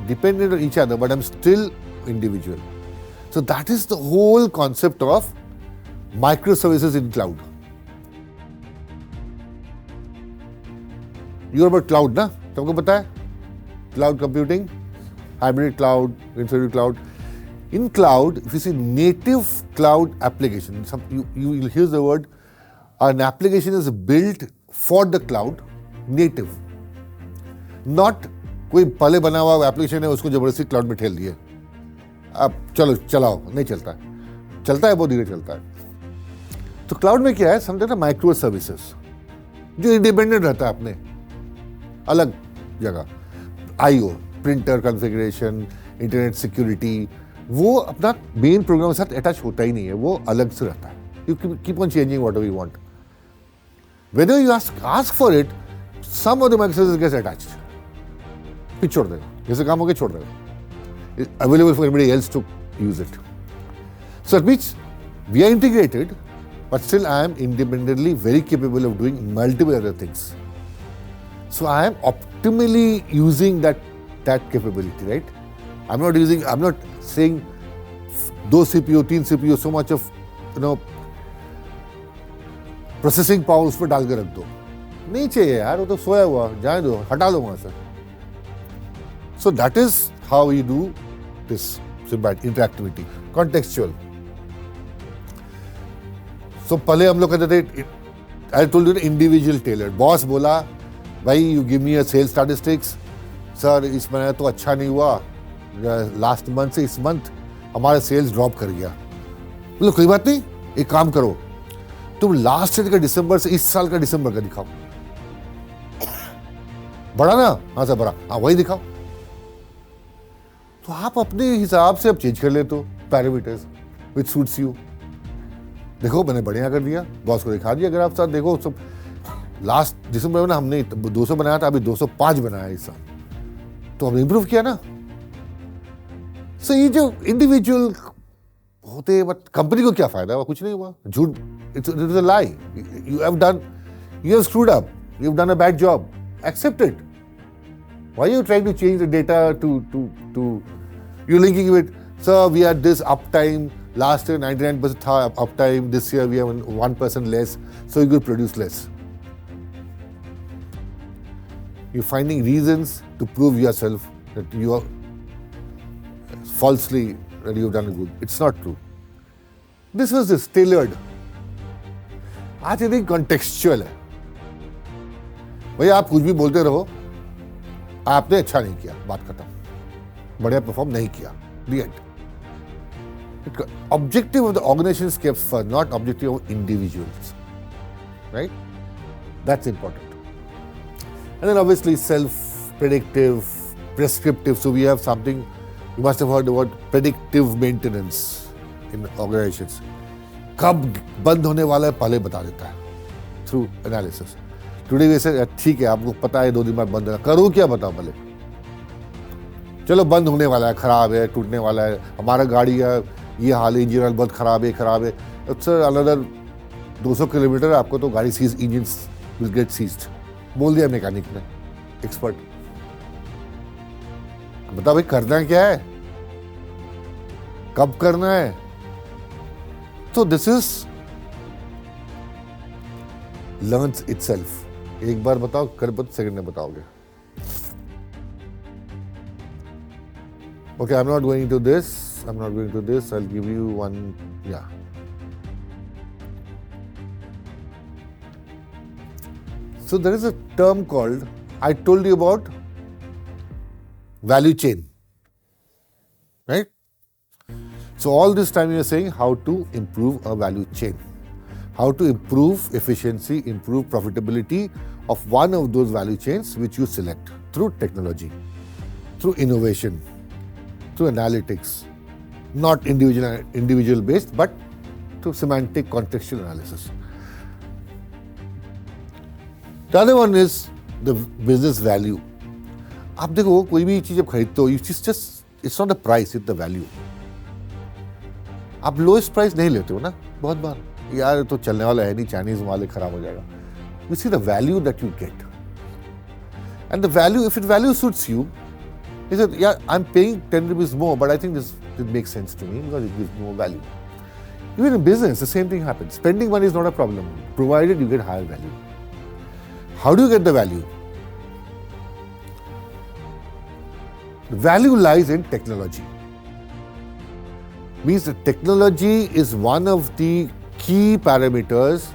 dependent on each other, but I'm still individual. So that is the whole concept of microservices in cloud. You are about cloud, na? तुमको पता है? Cloud computing, hybrid cloud, distributed cloud. In cloud, if you see native cloud application, you will hear the word, an application is built for the cloud, native. Not कोई पहले बना हुआ application है उसको जबरदस्ती क्लाउड में ठेल दिए. अब चलो चलाओ, नहीं चलता है. चलता है, बहुत धीरे चलता है. तो क्लाउड में क्या है, समझते हैं माइक्रो सर्विसेज जो इंडिपेंडेंट रहता है अपने अलग जगह. IO, printer configuration, internet security, वो अपना मेन प्रोग्राम के साथ अटैच होता ही नहीं है, वो अलग से रहता है. You keep on changing whatever you want. Whenever you ask for it, some of the microservices gets attached. फिर छोड़ देगा, जैसे काम हो गया छोड़ देगा. Available for everybody else to use it. So it means we are integrated, but still I am independently very capable of doing multiple other things. So I am optimally using that capability, right? I'm not saying 2 CPU 3 CPU so much of processing power उस पर डाल के रख दो, नहीं चाहिए यार, वो तो सोया हुआ, जाने दो, हटा दो वहां से. So that is how we do this interactivity, contextual. So पहले हम लोग कहते थे, I told you individual tailored. Boss बोला भाई you give me a sales statistics, sir इस महीने तो अच्छा नहीं हुआ, लास्ट मंथ से इस मंथ हमारा सेल्स ड्रॉप कर गया. बोलो कोई बात नहीं, एक काम करो, तुम लास्ट ईयर का दिसंबर से इस साल का दिसंबर का दिखाओ. बढ़ा ना? हाँ सर बढ़ा. हाँ वही दिखाओ. तो आप अपने हिसाब से अब चेंज कर लेते हो पैरामीटर्स विच सूट्स यू. देखो मैंने बढ़िया कर दिया, बॉस को दिखा दिया. अगर आप साथ देखो सब लास्ट दिसंबर में ना हमने 200 बनाया था, अभी 205 बनाया इस साल, तो हमने इंप्रूव किया ना. सो ये जो इंडिविजुअल होते, बट कंपनी को क्या फायदा हुआ? कुछ नहीं हुआ. झूठ, it's a lie. You have screwed up, you have done a bad job, accept it. Why you trying to change the data to you linking with, sir we are this up time, last year 99% था up time, this year we have 1% less, so you can produce less. You finding reasons to prove yourself that you are falsely that you've done good. It's not true. This was this tailored. आज ये contextual है. भैया आप कुछ भी बोलते रहो, आपने अच्छा नहीं किया, बात खत्म. बढ़िया परफॉर्म नहीं किया. The end. Objective of the organization is kept first, not objective of individuals. Right? That's important. And then obviously self-predictive, prescriptive. So we have something. You must have heard about predictive maintenance in organizations. कब बंद होने वाला है पहले बता देता है through analysis. Today we say ठीक है आपको पता है 2 दिन बाद बंद होगा, करो क्या बताओ पहले. चलो बंद होने वाला है, खराब है, टूटने वाला है, हमारा गाड़ी है, ये हाल है, इंजन बहुत खराब है. It's another 200 किलोमीटर आपको तो गाड़ी seize, engine will get seized. बोल दिया मैकेनिक ने, एक्सपर्ट. बता भाई करना क्या है, कब करना है. तो दिस इज लर्न्स इटसेल्फ. एक बार बताओ, कर सेकंड में बताओगे. Okay, I am not going to this, I will give you one. या so there is a term called, I told you about value chain, right? So all this time you are saying how to improve a value chain, how to improve efficiency, improve profitability of one of those value chains which you select through technology, through innovation, through analytics, not individual based, but through semantic contextual analysis. The other one is the business value. आप देखो कोई भी चीज जब खरीदते हो, it's not the price, it's the value. आप lowest price नहीं लेते हो ना बहुत बार, यार तो चलने वाला है नहीं, चाइनीज माल खराब हो जाएगा. You see the value that you get, and the value, if it value suits you, is it, यार I am paying 10 rupees more, but I think this makes sense to me because it gives more value. Even in business, the same thing happens. Spending money is not a problem, provided you get higher value. How do you get the value? The value lies in technology. Means that technology is one of the key parameters.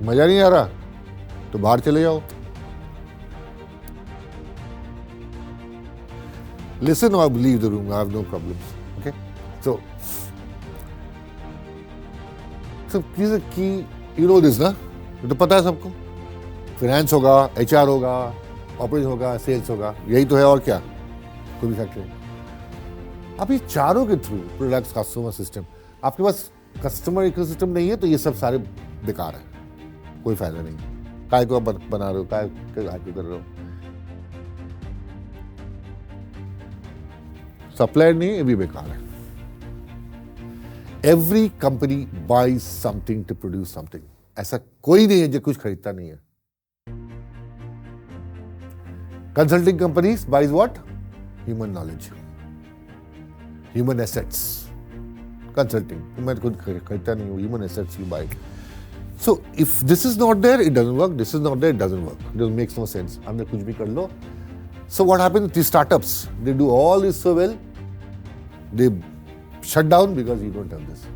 मजा नहीं आ रहा तो बाहर चले जाओ. Listen or leave the room. I have no problems. Okay? So these are key. You know this, ना? ये तो पता है सबको. फाइनेंस होगा, HR होगा, ऑपरेशन होगा, सेल्स होगा, यही तो है और क्या, कोई भी फैक्ट्री. अब ये चारों के थ्रू प्रोडक्ट्स, कस्टमर सिस्टम, आपके पास कस्टमर इकोसिस्टम नहीं है तो ये सब सारे बेकार है, कोई फायदा नहीं. काय को आप बना रहे हो, काय कर रहे हो. सप्लायर नहीं, ये भी बेकार है. Every company buys something to produce something. ऐसा कोई नहीं है जो कुछ खरीदता नहीं है. Consulting companies buys what? human knowledge, human assets, consulting. मैं खुद खरीदता नहीं हूँ, human assets you buy. So if this is not there, it doesn't work. This is not there, it doesn't work. It makes no sense. हमने कुछ भी कर लो. So what happens? These startups, they do all this so well, they shut down because you don't have this.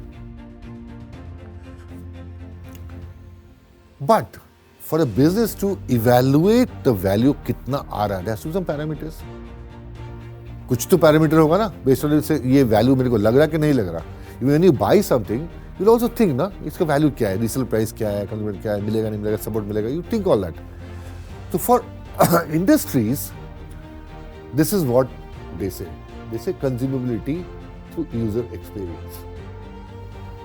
But for a business to evaluate the value कितना आ रहा है, there has to be some parameters. कुछ तो parameter होगा ना, based on से ये value मेरे को लग रहा है कि नहीं लग रहा. When you buy something, you'll also think ना इसका वैल्यू क्या है, रीसेल प्राइस क्या है, कंज्यूमर क्या है, मिलेगा नहीं मिलेगा, सपोर्ट मिलेगा. You think all that. So for industries, this is what they say. They say consumability through user experience.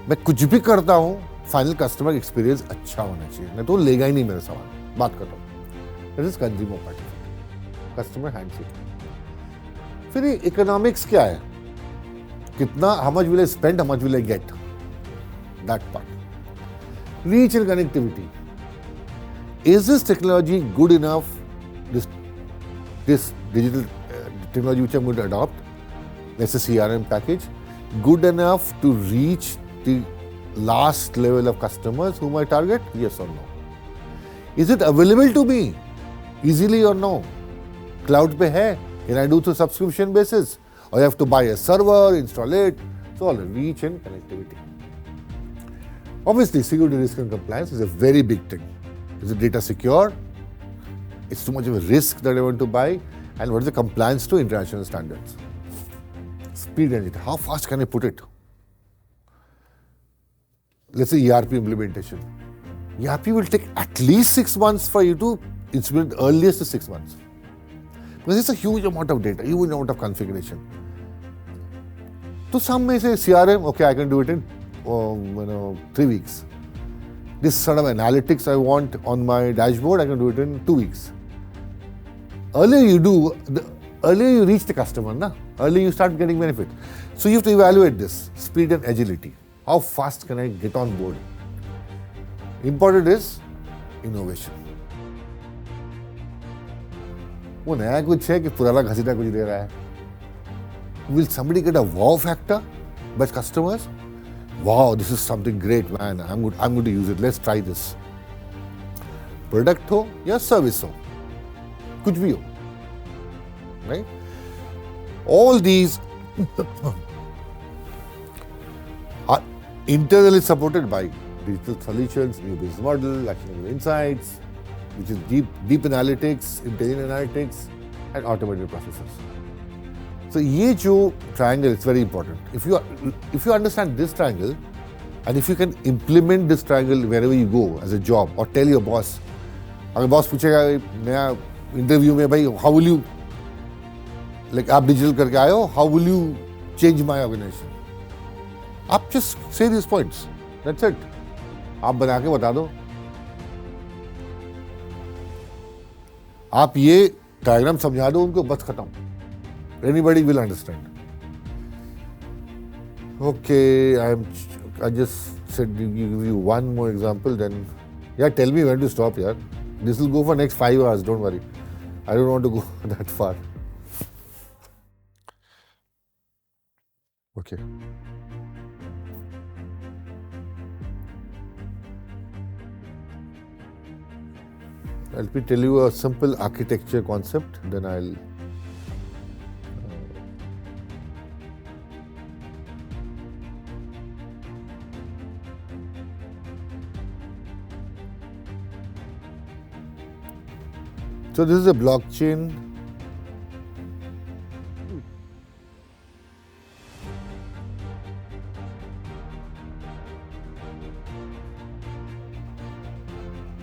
मैं कुछ भी करता हूँ, फाइनल कस्टमर एक्सपीरियंस अच्छा होना चाहिए, नहीं तो लेगा ही नहीं मेरा सामान. बात करता हूँ. That is consumer part. Customer handshake. फिर इकोनॉमिक्स क्या है? कितना, how much will I spend, how much will I get? That part. Reach and connectivity. Is this technology good enough? This digital technology which I'm going to adopt, let's say CRM package, good enough to reach the last level of customers whom I target? Yes or no? Is it available to me easily or no? Cloud pe hai? Can I do through subscription basis? Or you have to buy a server, install it? So all the reach and connectivity. Obviously, security, risk and compliance is a very big thing. Is the data secure? It's too much of a risk that I want to buy. And what is the compliance to international standards? Speed and it. How fast can I put it? Let's say ERP implementation. ERP will take at least 6 months for you to implement, earliest is 6 months. Because it's a huge amount of data, huge amount of configuration. So some may say CRM, okay, I can do it in 3 weeks. This sort of analytics I want on my dashboard, I can do it in 2 weeks. Earlier you do, earlier you reach the customer, na? Earlier you start getting benefit. So you have to evaluate this, speed and agility. How fast can I get on board? Important is innovation. वो नया कुछ है कि पुराना घसीटा कुछ दे रहा है. Will somebody get a wow factor by customers? Wow, this is something great, man. I'm going to use it. Let's try this. Product हो या service हो, कुछ भी हो, right? All these are internally supported by digital solutions, new business model, actionable insights, which is deep analytics, intelligent analytics, and automated processes. So ये जो triangle is very important. If you understand this triangle, and if you can implement this triangle wherever you go as a job, or tell your boss, अगर boss पूछेगा नया interview में भाई, how will you, like आप digital करके आए हो, how will you change my organization? आप just say these points. That's it. आप बना के बता दो. आप ये डायग्राम समझा दो उनको, बस खत्म. Anybody will understand. Okay, I just said give you one more example, then yeah, tell me when to stop, yeah. This will go for next 5 hours, don't worry. I don't want to go that far. Okay. Let me tell you a simple architecture concept, then I'll so this is a blockchain.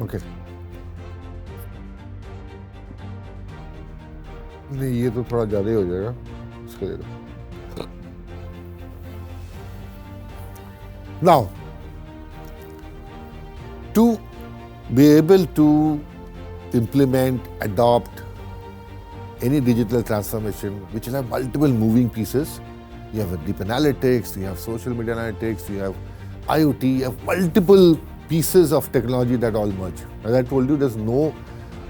Okay. नहीं ये तो थोड़ा ज़्यादा ही हो जाएगा, इसके लिए तो. Now, to be able to implement, adopt any digital transformation which will have multiple moving pieces, you have deep analytics, you have social media analytics, you have IoT, you have multiple pieces of technology that all merge. As I told you, there's no,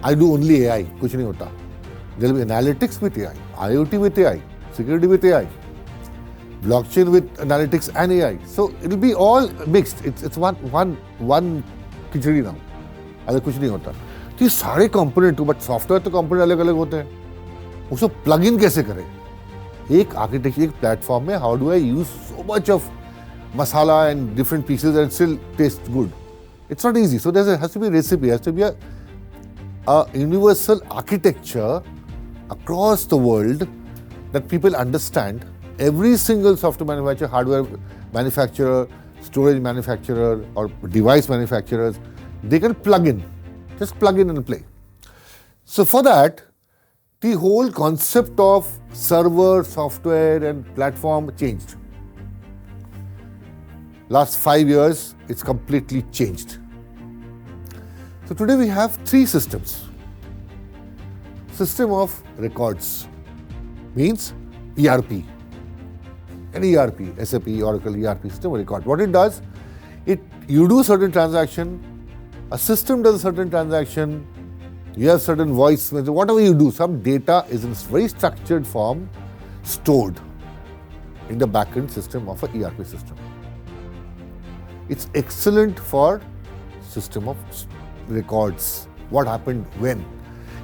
I do only AI, कुछ नहीं होता. There will be analytics with AI, IoT with AI, security with AI, blockchain with analytics and AI. So it will be all mixed. It's one खिचड़ी ना, अलग कुछ नहीं होता. तो ये सारे कंपोनेंट हो, बट सॉफ्टवेयर तो कंपोनेंट अलग अलग होते हैं. उसको प्लग इन कैसे करें? एक आर्किटेक्चर, एक प्लेटफॉर्म में how do I use so much of masala and different pieces and still taste good? It's not easy. So there has to be a recipe, has to be a universal architecture across the world that people understand. Every single software manufacturer, hardware manufacturer, storage manufacturer or device manufacturers, they can plug in, just plug in and play. So for that, the whole concept of server, software and platform changed. Last 5 years, it's completely changed. So today we have 3 systems. System of records means ERP. An ERP, SAP, Oracle ERP system of record. What it does, you do certain transaction, a system does a certain transaction, you have certain voice, whatever you do, some data is in very structured form stored in the backend system of an ERP system. It's excellent for system of records. What happened when?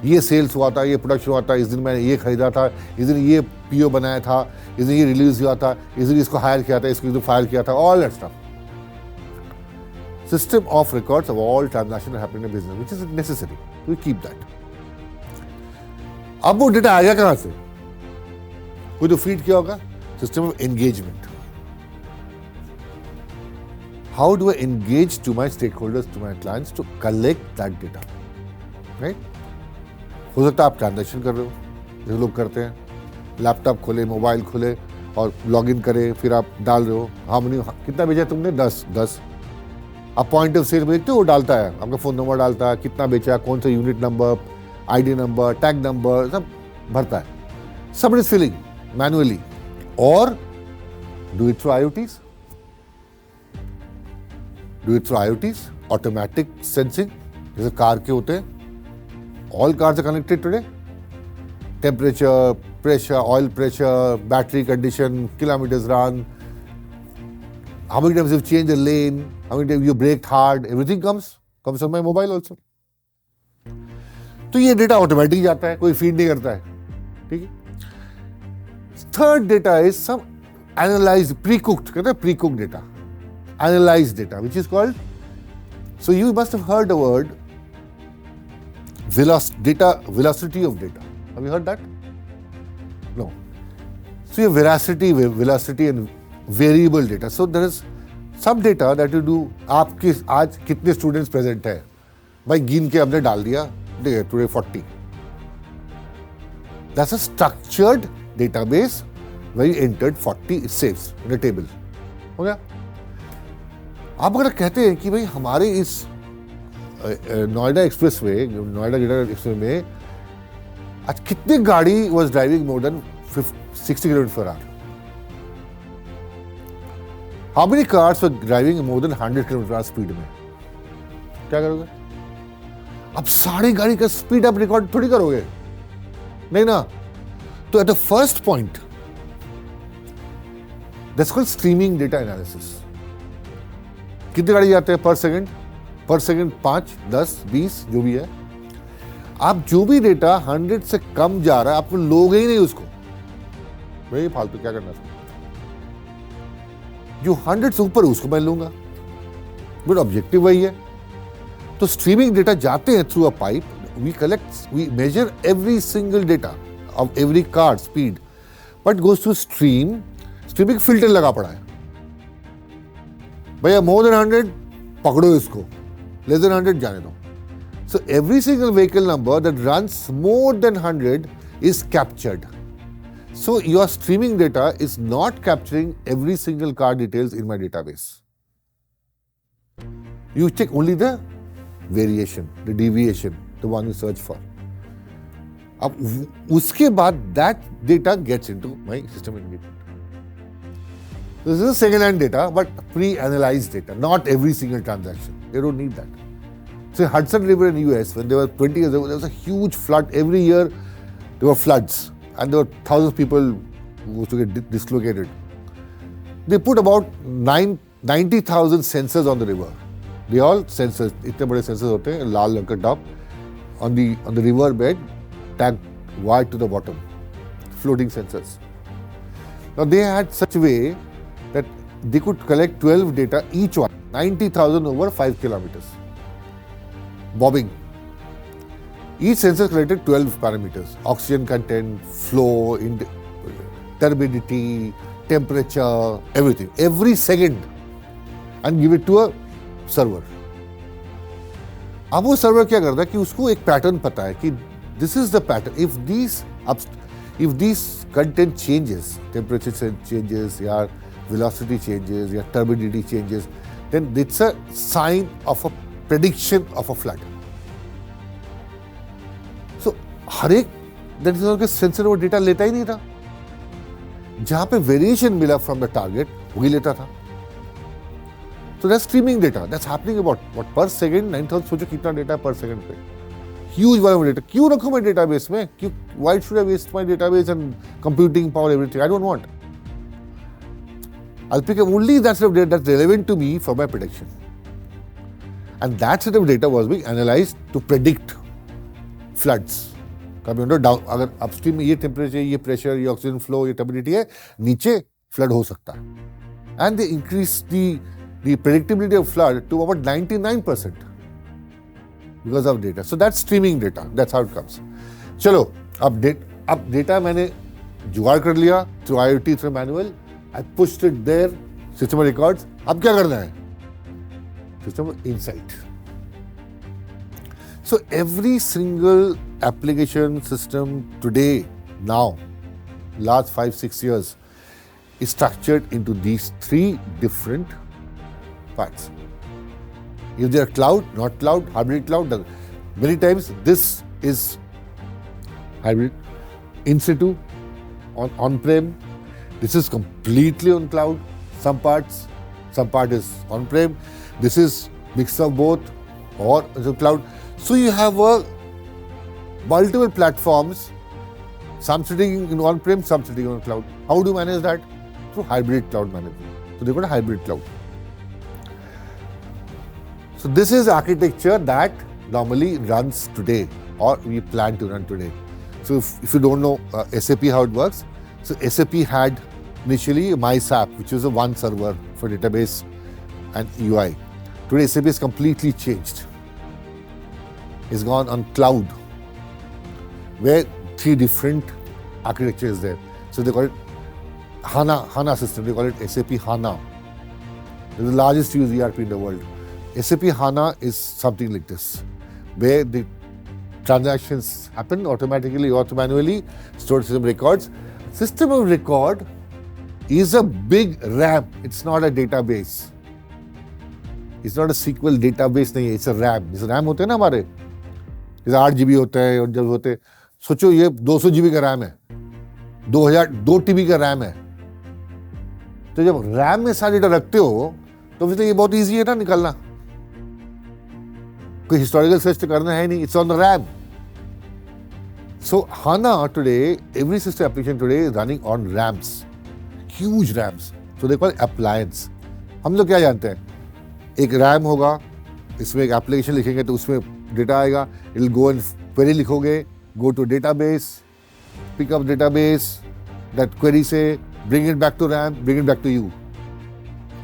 ये sales हुआ था, ये production हुआ था, इस दिन मैंने ये खरीदा था, इस दिन ये PO बनाया था, इस दिन ये release हुआ था, इस दिन इसको hire किया था, इसको file किया था, all that stuff. System of records of all transactions that happen in a business, which is necessary. We keep that. अब वो data आया कहाँ से? कोई तो feed किया होगा? System of engagement. How do I engage to my stakeholders, to my clients to collect that data? Right? हो सकता है आप ट्रांजैक्शन कर रहे हो, जैसे लोग करते हैं, लैपटॉप खोले, मोबाइल खोले और लॉगिन करे, फिर आप डाल रहे हो, कितना बेचा तुमने? 10. आप पॉइंट ऑफ सेल में देखते हो, वो डालता है, आपका फोन नंबर डालता है, कितना बेचा, कौन सा unit number, ID number, tag number, सब भरता है. Somebody is filling manually or do it through IoTs. Do it through IoTs, automatic sensing, जैसे कार के होते हैं. All cars are connected today. Temperature, pressure, oil pressure, battery condition, kilometers run, how many times you've changed the lane, how many times you braked hard, everything comes on my mobile also. तो ये data automatic जाता है, कोई feed नहीं करता है. ठीक है. Third data is some analyse, precooked, कहते हैं precooked data, analyzed data, which is called, so you must have heard the word velocity of data. Have you heard that? No. So you have velocity and variable data. So there is some data that you do. आपके आज कितने students present है? भाई गिन के हमने डाल दिया, today 40. That's a structured database where you entered 40, it saves in a table. हो गया? आप अगर कहते हैं कि भाई हमारे इस Noida expressway, Noida greater expressway में आज कितने गाड़ी was driving more than 60 kilometre per hour, how many cars were driving more than 100 kilometre per hour speed में, क्या करोगे? अब सारी गाड़ी का स्पीड आप रिकॉर्ड थोड़ी करोगे, नहीं ना. तो at the first point that's called streaming data analysis. कितने गाड़ी जाते हैं पर सेकंड? 5, 10, 20 जो भी है. आप जो भी डेटा 100 से कम जा रहा है, आपको लोगे ही नहीं उसको, भाई फालतू क्या करना. जो 100 से ऊपर उसको मैं लूंगा, बट ऑब्जेक्टिव वही है. तो स्ट्रीमिंग डेटा जाते हैं through a pipe. We measure every single data of every car speed, but goes to streaming filter लगा पड़ा है. भैया मोर देन 100 पकड़ो इसको, लेस देन 100 जाने दो. So every single vehicle number that runs more than 100 is captured. So your streaming data is not capturing every single car details in my database. You check only the variation, the deviation, the one you search for. अब उसके बाद that data gets into my system engagement. This is second-hand data, but pre-analyzed data, not every single transaction. They don't need that. So Hudson River in US, when there were 20 years ago, there was a huge flood every year. there were floods and there were thousands of people who used to get dislocated. They put about 90,000 sensors on the river. They all sensors, इतने बड़े sensors होते हैं, लाल रंग का top, on the river bed, tagged wide to the bottom, floating sensors. Now they had such a way that they could collect 12 data each one, 90,000 over 5 kilometers, bobbing. Each sensor collected 12 parameters: oxygen content, flow, turbidity, temperature, everything, every second, and give it to a server. अब वो server क्या करता है कि उसको एक pattern पता है कि this is the pattern. If this content changes, temperature changes या वेलोसिटी चेंजेस या turbidity changes, then it's a sign of a prediction of a flood. So हर एक दैट इज सेंसर वो डेटा लेता ही नहीं था. जहां पे वेरिएशन मिला फ्रॉम द टारगेट वही लेता था. So that's streaming data. That's happening about what per second 9,000. सोचो कितना डेटा per second पे. Huge volume of data. क्यों रखूँ मैं database में? Why should I waste my database and computing power, everything? I don't want. I'll pick up only that set of data that's relevant to me for my prediction. And that set of data was being analyzed to predict floods. कभी उन्होंने down, अगर upstream में ये temperature, ये pressure, ये oxygen flow, ये turbidity है, नीचे फ्लड हो सकता है. And they increased the predictability of flood to about 99% because of data. So that's streaming data. That's how it comes. चलो अब data मैंने जुगाड़ कर लिया through IoT, through manual. I pushed it there. System of records. अब क्या करना है? System of insight. So every single application system today, now, last 5-6 years, is structured into these three different parts. If they are cloud, not cloud, hybrid cloud, many times this is hybrid, in situ, on-prem. This is completely on cloud. Some part is on-prem. This is mix of both or cloud. So you have multiple platforms, some sitting in on-prem, some sitting on cloud. How do you manage that? Through hybrid cloud management. So they got a hybrid cloud. So this is architecture that normally runs today, or we plan to run today. So if you don't know SAP how it works, so SAP had initially MySAP, which was a one server for database and UI. Today SAP has completely changed. It's gone on cloud, where three different architecture is there. So they call it HANA system. They call it SAP HANA. It's the largest used ERP in the world. SAP HANA is something like this, where the transactions happen automatically or manually, stored system records. System of record is a big RAM. It's not a database. It's not a SQL database. नहीं, it's a RAM. It's RAM होते हैं ना हमारे, जैसे 8 GB होता है और जब होते, सोचो ये 200 GB का RAM है, 2 TB का RAM है. तो जब RAM में सारी डेटा रखते हो तो फिर ये बहुत ईजी है ना निकालना. कोई हिस्टोरिकल सर्च तो करना है नहीं. It's on the RAM. So HANA today, every system application today is running on RAMs, huge RAMs. So they call it appliance. हम लोग क्या जानते हैं, एक रैम होगा, इसमें एक एप्लीकेशन लिखेंगे तो उसमें डेटा आएगा. It will go and query लिखोगे, go to database, pick up database, that query से bring it back to RAM, bring it back to you.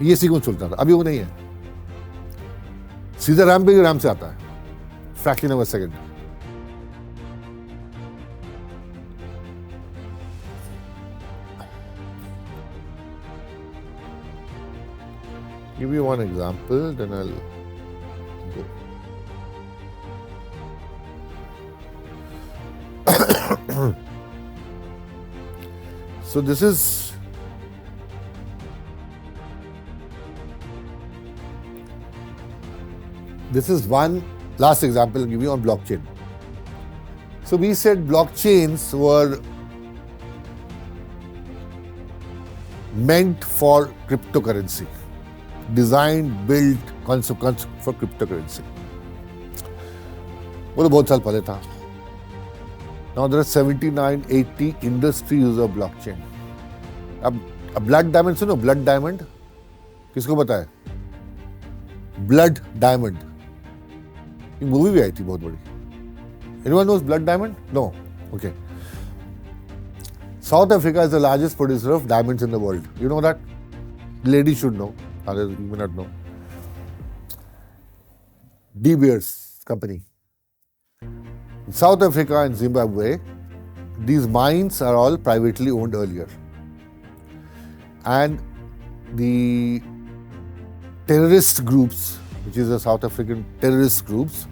ये सीक्वेंस चलता था. अभी वो नहीं है, सीधा रैम पे रैम से आता है, fraction of a second. Give you one example, then I'll go. So this is one last example I'll give you on blockchain. So we said blockchains were meant for cryptocurrency, designed, built, concept for cryptocurrency. वो तो बहुत साल पहले था. Now there are 79, 80 industry user blockchain. अब blood diamond सुनो, blood diamond किसको पता है? ब्लड डायमंड, ये मूवी भी आई थी बहुत बड़ी. Anyone knows blood diamond? No. Okay. South Africa is the largest producer of diamonds in the world. You know that? Ladies should know. Others you may not know. De Beers company. In South Africa and Zimbabwe, these mines are all privately owned earlier. And the terrorist groups, which is the South African terrorist groups,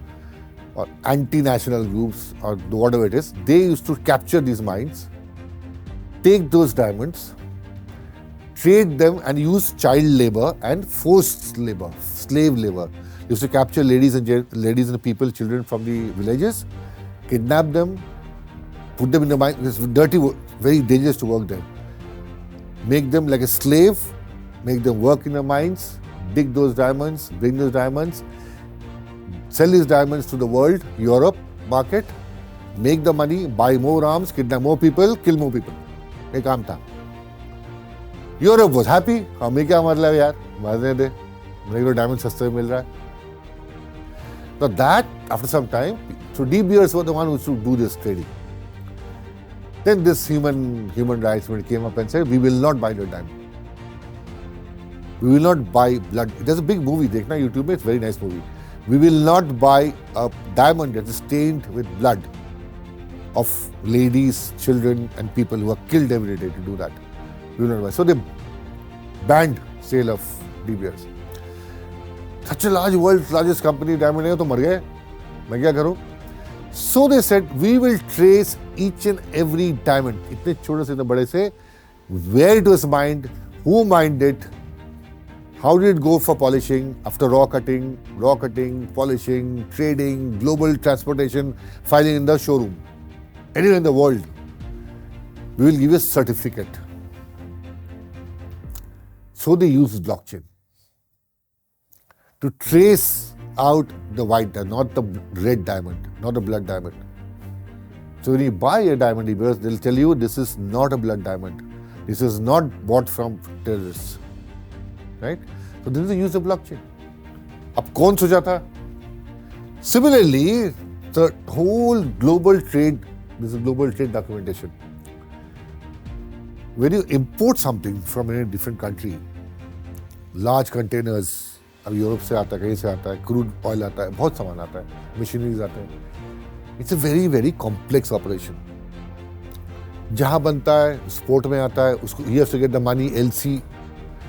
or anti-national groups, or whatever it is, they used to capture these mines, take those diamonds, trade them and use child labor and forced labor, slave labor. They used to capture ladies and people, children from the villages, kidnap them, put them in the mine. It's dirty work, very dangerous to work there. Make them like a slave, make them work in the mines, dig those diamonds, bring those diamonds, sell these diamonds to the world, Europe market, make the money, buy more arms, kidnap more people, kill more people. ये काम था. Europe was happy. हमें क्या मतलब यार, मरने दे, मेरे को diamond सस्ते में मिल रहा है. Now that, after some time, so De Beers were the one who used to do this trading. Then this human rights movement came up and said, we will not buy the diamond. We will not buy blood. There's a big movie, देखना YouTube में, it's a very nice movie. We will not buy a diamond that is stained with blood of ladies, children and people who are killed every day to do that. We will not buy. So they banned sale of De Beers. Such a large, world's largest company, diamond है तो मर गए, मैं क्या करूँ? So they said, we will trace each and every diamond, इतने छोटे से इतने बड़े से, where it was mined, who mined it, how did it go for polishing, after raw cutting, polishing, trading, global transportation, filing in the showroom, anywhere in the world. We will give you a certificate. So they use blockchain to trace out the white diamond, not the red diamond, not the blood diamond. So when you buy a diamond, they'll tell you this is not a blood diamond. This is not bought from terrorists. Right? So this is the use of blockchain. अब कौन सोचा था? Similarly, the whole global trade, this is global trade documentation. When you import something from a different country, large containers, अब Europe से आता है, कहीं से आता है, क्रूड ऑयल आता है, बहुत सामान आता है, मशीनरीज आते हैं. It's a very very complex operation. जहाँ बनता है, स्पोर्ट में आता है, उसको you have to get the money, LC,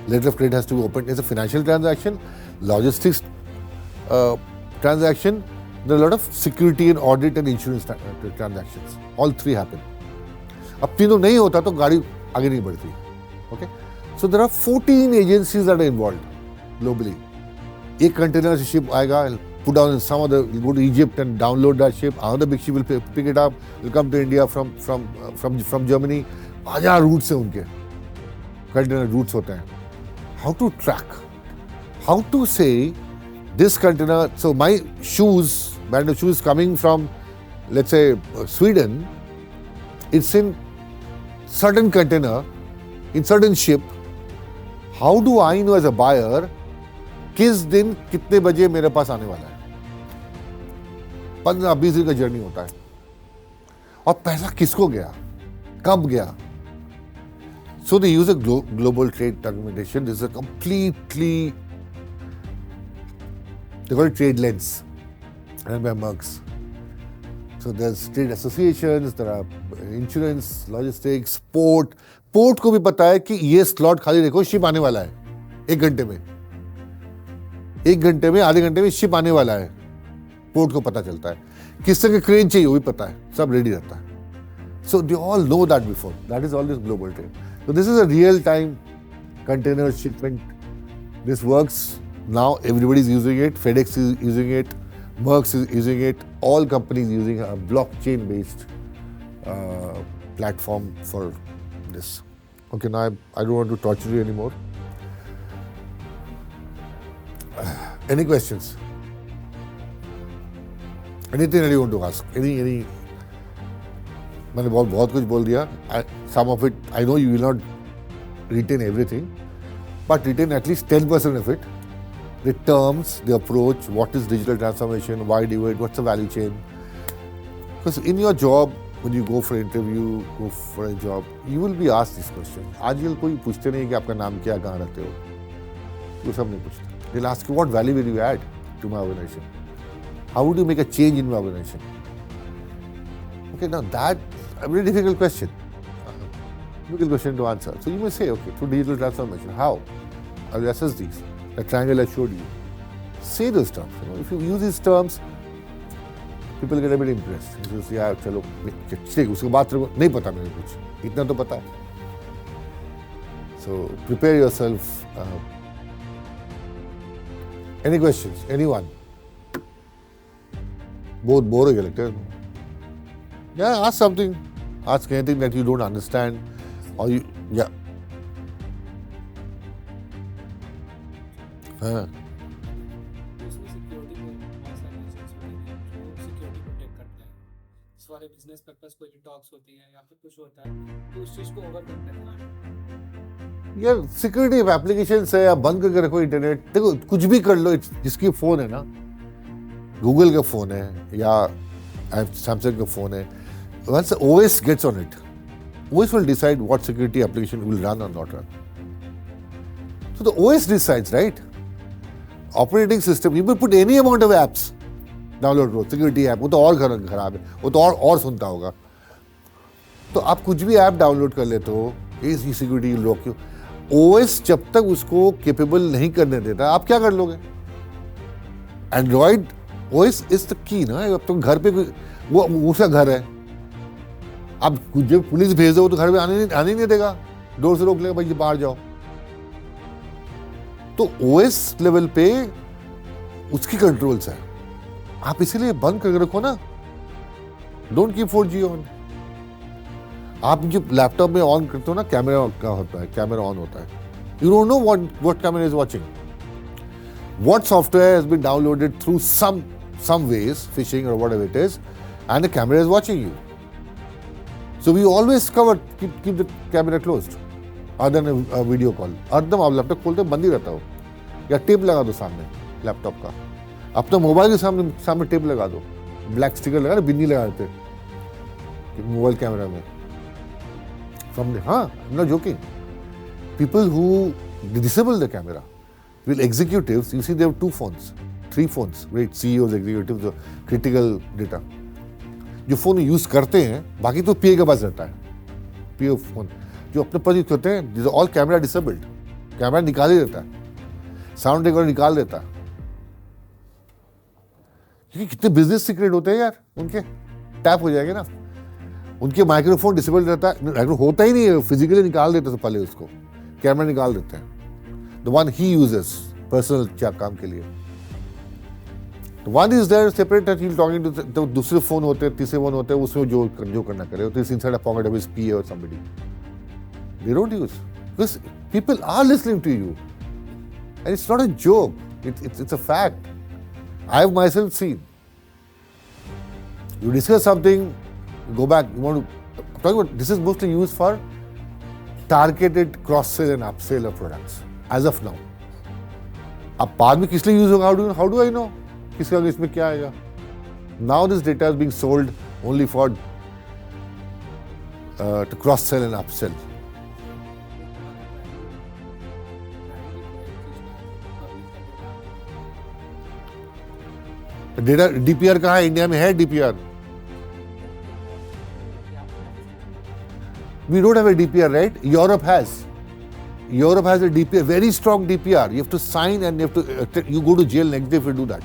letter of credit has to be opened. It's a financial transaction, logistics transaction. There are a lot of security and audit and insurance transactions. All three happen. अब तीनों नहीं होता तो गाड़ी आगे नहीं बढ़ती. Okay? So there are 14 agencies that are involved globally. एक कंटेनर से शिप आएगा, put down in some other, will go to Egypt and download that ship. Another big ship will pick it up, will come to India from Germany. 1000 routes हैं उनके, container routes होते हैं. How to track? How to say this container? So my shoes, brand of shoes coming from, let's say Sweden, it's in certain container, in certain ship. How do I know as a buyer किस दिन कितने बजे मेरे पास आने वाला है? 15-20 दिन का जर्नी होता है. और पैसा किसको गया, कब गया? So they use a global trade documentation. This is a completely, they call it trade lens, run by Merckx. So there's trade associations, there are insurance, logistics, port. Port को भी पता है कि ये slot खाली देखो, ship आने वाला है 1 घंटे में. 1 घंटे में, आधे घंटे में ship आने वाला है. पोर्ट को पता चलता है. किस तरह के क्रेन चाहिए वो भी पता है. सब रेडी रहता है. So they all know that before. That is all this global trade. So this is a real-time container shipment. This works now. Everybody is using it. FedEx is using it. Merckx is using it. All companies using a blockchain-based platform for this. Okay, now I don't want to torture you anymore. Any questions? Anything that you want to ask? Any मैंने बहुत कुछ बोल दिया. Some of it, I know you will not retain everything, but retain at least 10% of it. The terms, the approach, what is digital transformation, why do it, what's the value chain. Because in your job, when you go for interview, go for a job, you will be asked this question. आजकल कोई पूछते नहीं कि आपका नाम क्या, कहाँ रहते हो. वो सब नहीं पूछते. They'll ask you, what value will you add to my organization? How would you make a change in my organization? Okay, now that's a very difficult question. Difficult question to answer. So you may say, okay, through digital transformation, how? I will assess these. The triangle I showed you. Say those terms. If you use these terms, people get a bit impressed. You say, यार चलो ठीक, उसके बाद नहीं पता मेरे कुछ, इतना तो पता है. So prepare yourself. Any questions? Anyone? Both bore हो गया लगता है. Yeah, ask something. Ask anything that you don't understand, or you, yeah. हाँ. बिजनेस पर्पस कोई टॉक्स होती है या फिर कुछ होता है तो उस चीज को ओवरकम करना है. यार सिक्योरिटी एप्लीकेशंस है, आप बंद करके रखो इंटरनेट. देखो कुछ भी कर लो, जिसकी फोन है ना, गूगल का फोन है या सैमसंग का फोन है, once the OS gets on it, OS will decide what security application will run or not run. So the OS decides, right? Operating system, you may put any amount of apps. Download करो security app, वो तो और खराब है, वो तो और सुनता होगा. तो आप कुछ भी ऐप डाउनलोड कर लेते हो, ये सिक्योरिटी लॉक क्यों? ओएस जब तक उसको केपेबल नहीं करने देता, आप क्या कर लोगे? Android OS is the key ना. अब तो घर पे वो उसका घर है, आप जब पुलिस भेज दो तो घर में आने नहीं देगा, डोर से रोक लेगा, भाई बाहर जाओ. तो ओएस लेवल पे उसकी कंट्रोल्स है. आप इसीलिए बंद करके रखो ना. Don't keep 4G on. आप जो लैपटॉप में ऑन करते हो ना, कैमरा का होता है, कैमरा ऑन होता है. You don't know what camera is watching. What software has been downloaded through some ways, phishing or whatever it is, and the camera is watching you. So we always keep the camera closed, other than a video call. एकदम आप laptop खोलते बंद ही रहता हो, या tape लगा दो सामने लैपटॉप का. अपना मोबाइल के सामने टेप लगा दो, ब्लैक स्टिकर लगा, बिन्नी लगा देते मोबाइल कैमरा में. I'm not joking. People who disable the camera, will executives, you see they have 2 phones, 3 phones, right? CEOs, executives, critical data. जो फोन यूज करते हैं, बाकी तो पीए के पास रहता है. पीए फोन जो अपने पास यूज करते हैं, ऑल कैमरा डिसेबल्ड. कैमरा निकाल ही देता है, साउंड रिकॉर्डर निकाल देता है. क्योंकि कितने बिजनेस सीक्रेट होते हैं यार, उनके टैप हो जाएंगे ना. उनके माइक्रोफोन डिसेबल रहता है, होता ही नहीं है, फिजिकली निकाल देते हैं पहले उसको, कैमरा निकाल देते हैं. The one he uses personal क्या काम के लिए. One is there separate that he talking to. तो दूसरे फोन होते हैं, तीसरे फोन होते हैं, उसमें जो करना करे होते हैं, inside a pocket of his PA और somebody. They don't use, because people are listening to you and it's not a joke, it's a fact. I have myself seen. You discuss something, you go back, you want to talk about, this is mostly used for targeted cross-sell and upsell of products, as of now. अब बाद में किस लिए use होगा, how do I know किसका इसमें क्या आएगा? Now this data is being sold only for to cross-sell and upsell. Data DPR कहाँ है? इंडिया में है DPR? We don't have a DPR, right? Europe has. Europe has a DPR, very strong DPR. You have to sign and you go to jail next day if you do that.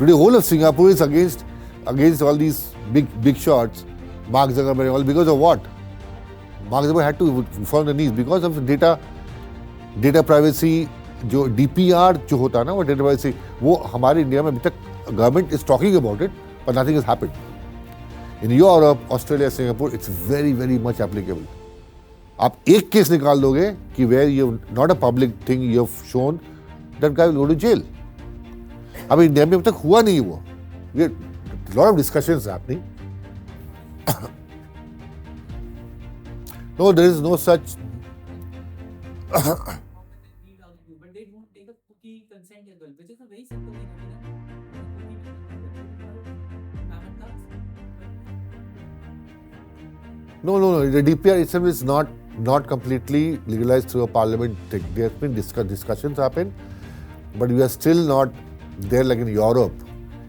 Today, whole of Singapore is against all these big shots. Mark Zuckerberg, all because of what? Mark Zuckerberg had to fall on the knees because of data privacy. जो DPR जो होता है ना, वो data privacy, वो हमारे India में अभी तक government is talking about it, but nothing has happened. In Europe, Australia, Singapore, it's very, very much applicable. आप एक केस निकाल दोगे कि where you not a public thing you have shown, that guy will go to jail. अब India में अभी तक हुआ नहीं वो. Lot of discussions happening. No, there is no such. But they won't take a cookie consent as well, which is a very simple thing. No. The DPR itself is not completely legalized through a parliament thing. There have been discussions happen, but we are still not there like in Europe.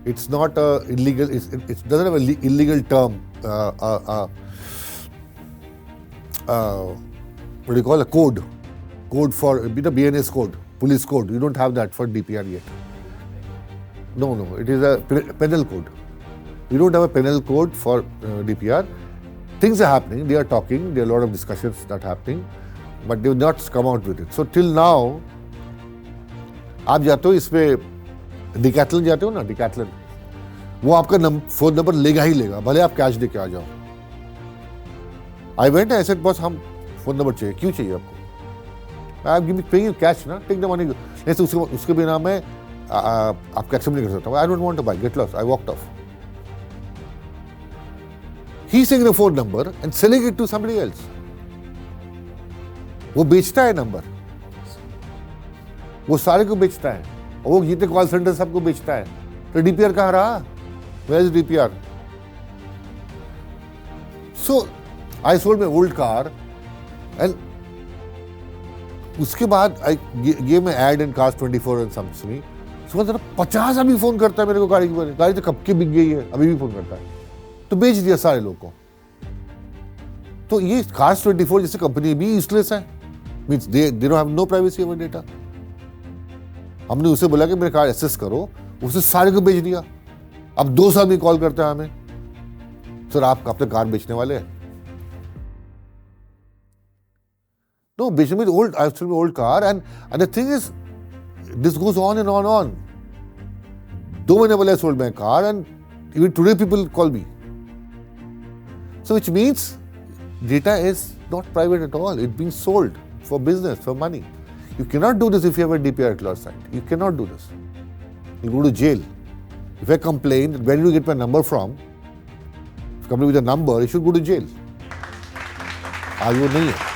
It's not illegal. It doesn't have an illegal term. What do you call a code? Code for the BNS code, police code. You don't have that for DPR yet. No. It is a penal code. You don't have a penal code for DPR. Things are happening. They are talking. There are a lot of discussions that are happening, but they have not come out with it. So till now, आप जाते हो इसमें डिकैथलन जाते हो ना, डिकैथलन, वो आपका phone number लेगा ही लेगा, भले आप कैश दे के आ जाओ. I went I said boss हम फोन नंबर चाहिए. क्यों चाहिए आपको? I give me paying you cash ना, टेक द मनी. ऐसे उसके बिना मैं आपका एक्सेप्ट नहीं कर सकता. I don't want to buy, get lost. I walked off. He's taking a phone number and selling it to somebody else. वो बेचता है नंबर, वो सारे को बेचता है, और वो जितने कॉल सेंटर सबको बेचता है. तो डीपीआर कहाँ रहा? Where is DPR? So I sold my old car and उसके बाद I gave my ad in Cars 24 and something. So 50 अभी फोन करता है मेरे को गाड़ी के बारे में. गाड़ी तो कब की बिक गई है, अभी भी फोन करता है. तो बेच दिया सारे लोगों को. तो ये Cars 24 जैसे कंपनी भी यूजलेस है. Means they don't have no privacy over data. हमने उसे बोला कि मेरे कार एक्सेस करो, उसने सारे को बेच दिया. अब 2 साल में कॉल करता है हमें, सर आप अपने कार बेचने वाले हैं? No, basically old. I still have old car, and the thing is, this goes on and on and on. 2 महीने पहले I sold my car, and even today people call me. So which means data is not private at all. It's being sold for business, for money. You cannot do this if you have a DPR at your site. You cannot do this. You go to jail. If I complain, where did you get my number from? If you complain with a number, you should go to jail. आज वो नहीं है.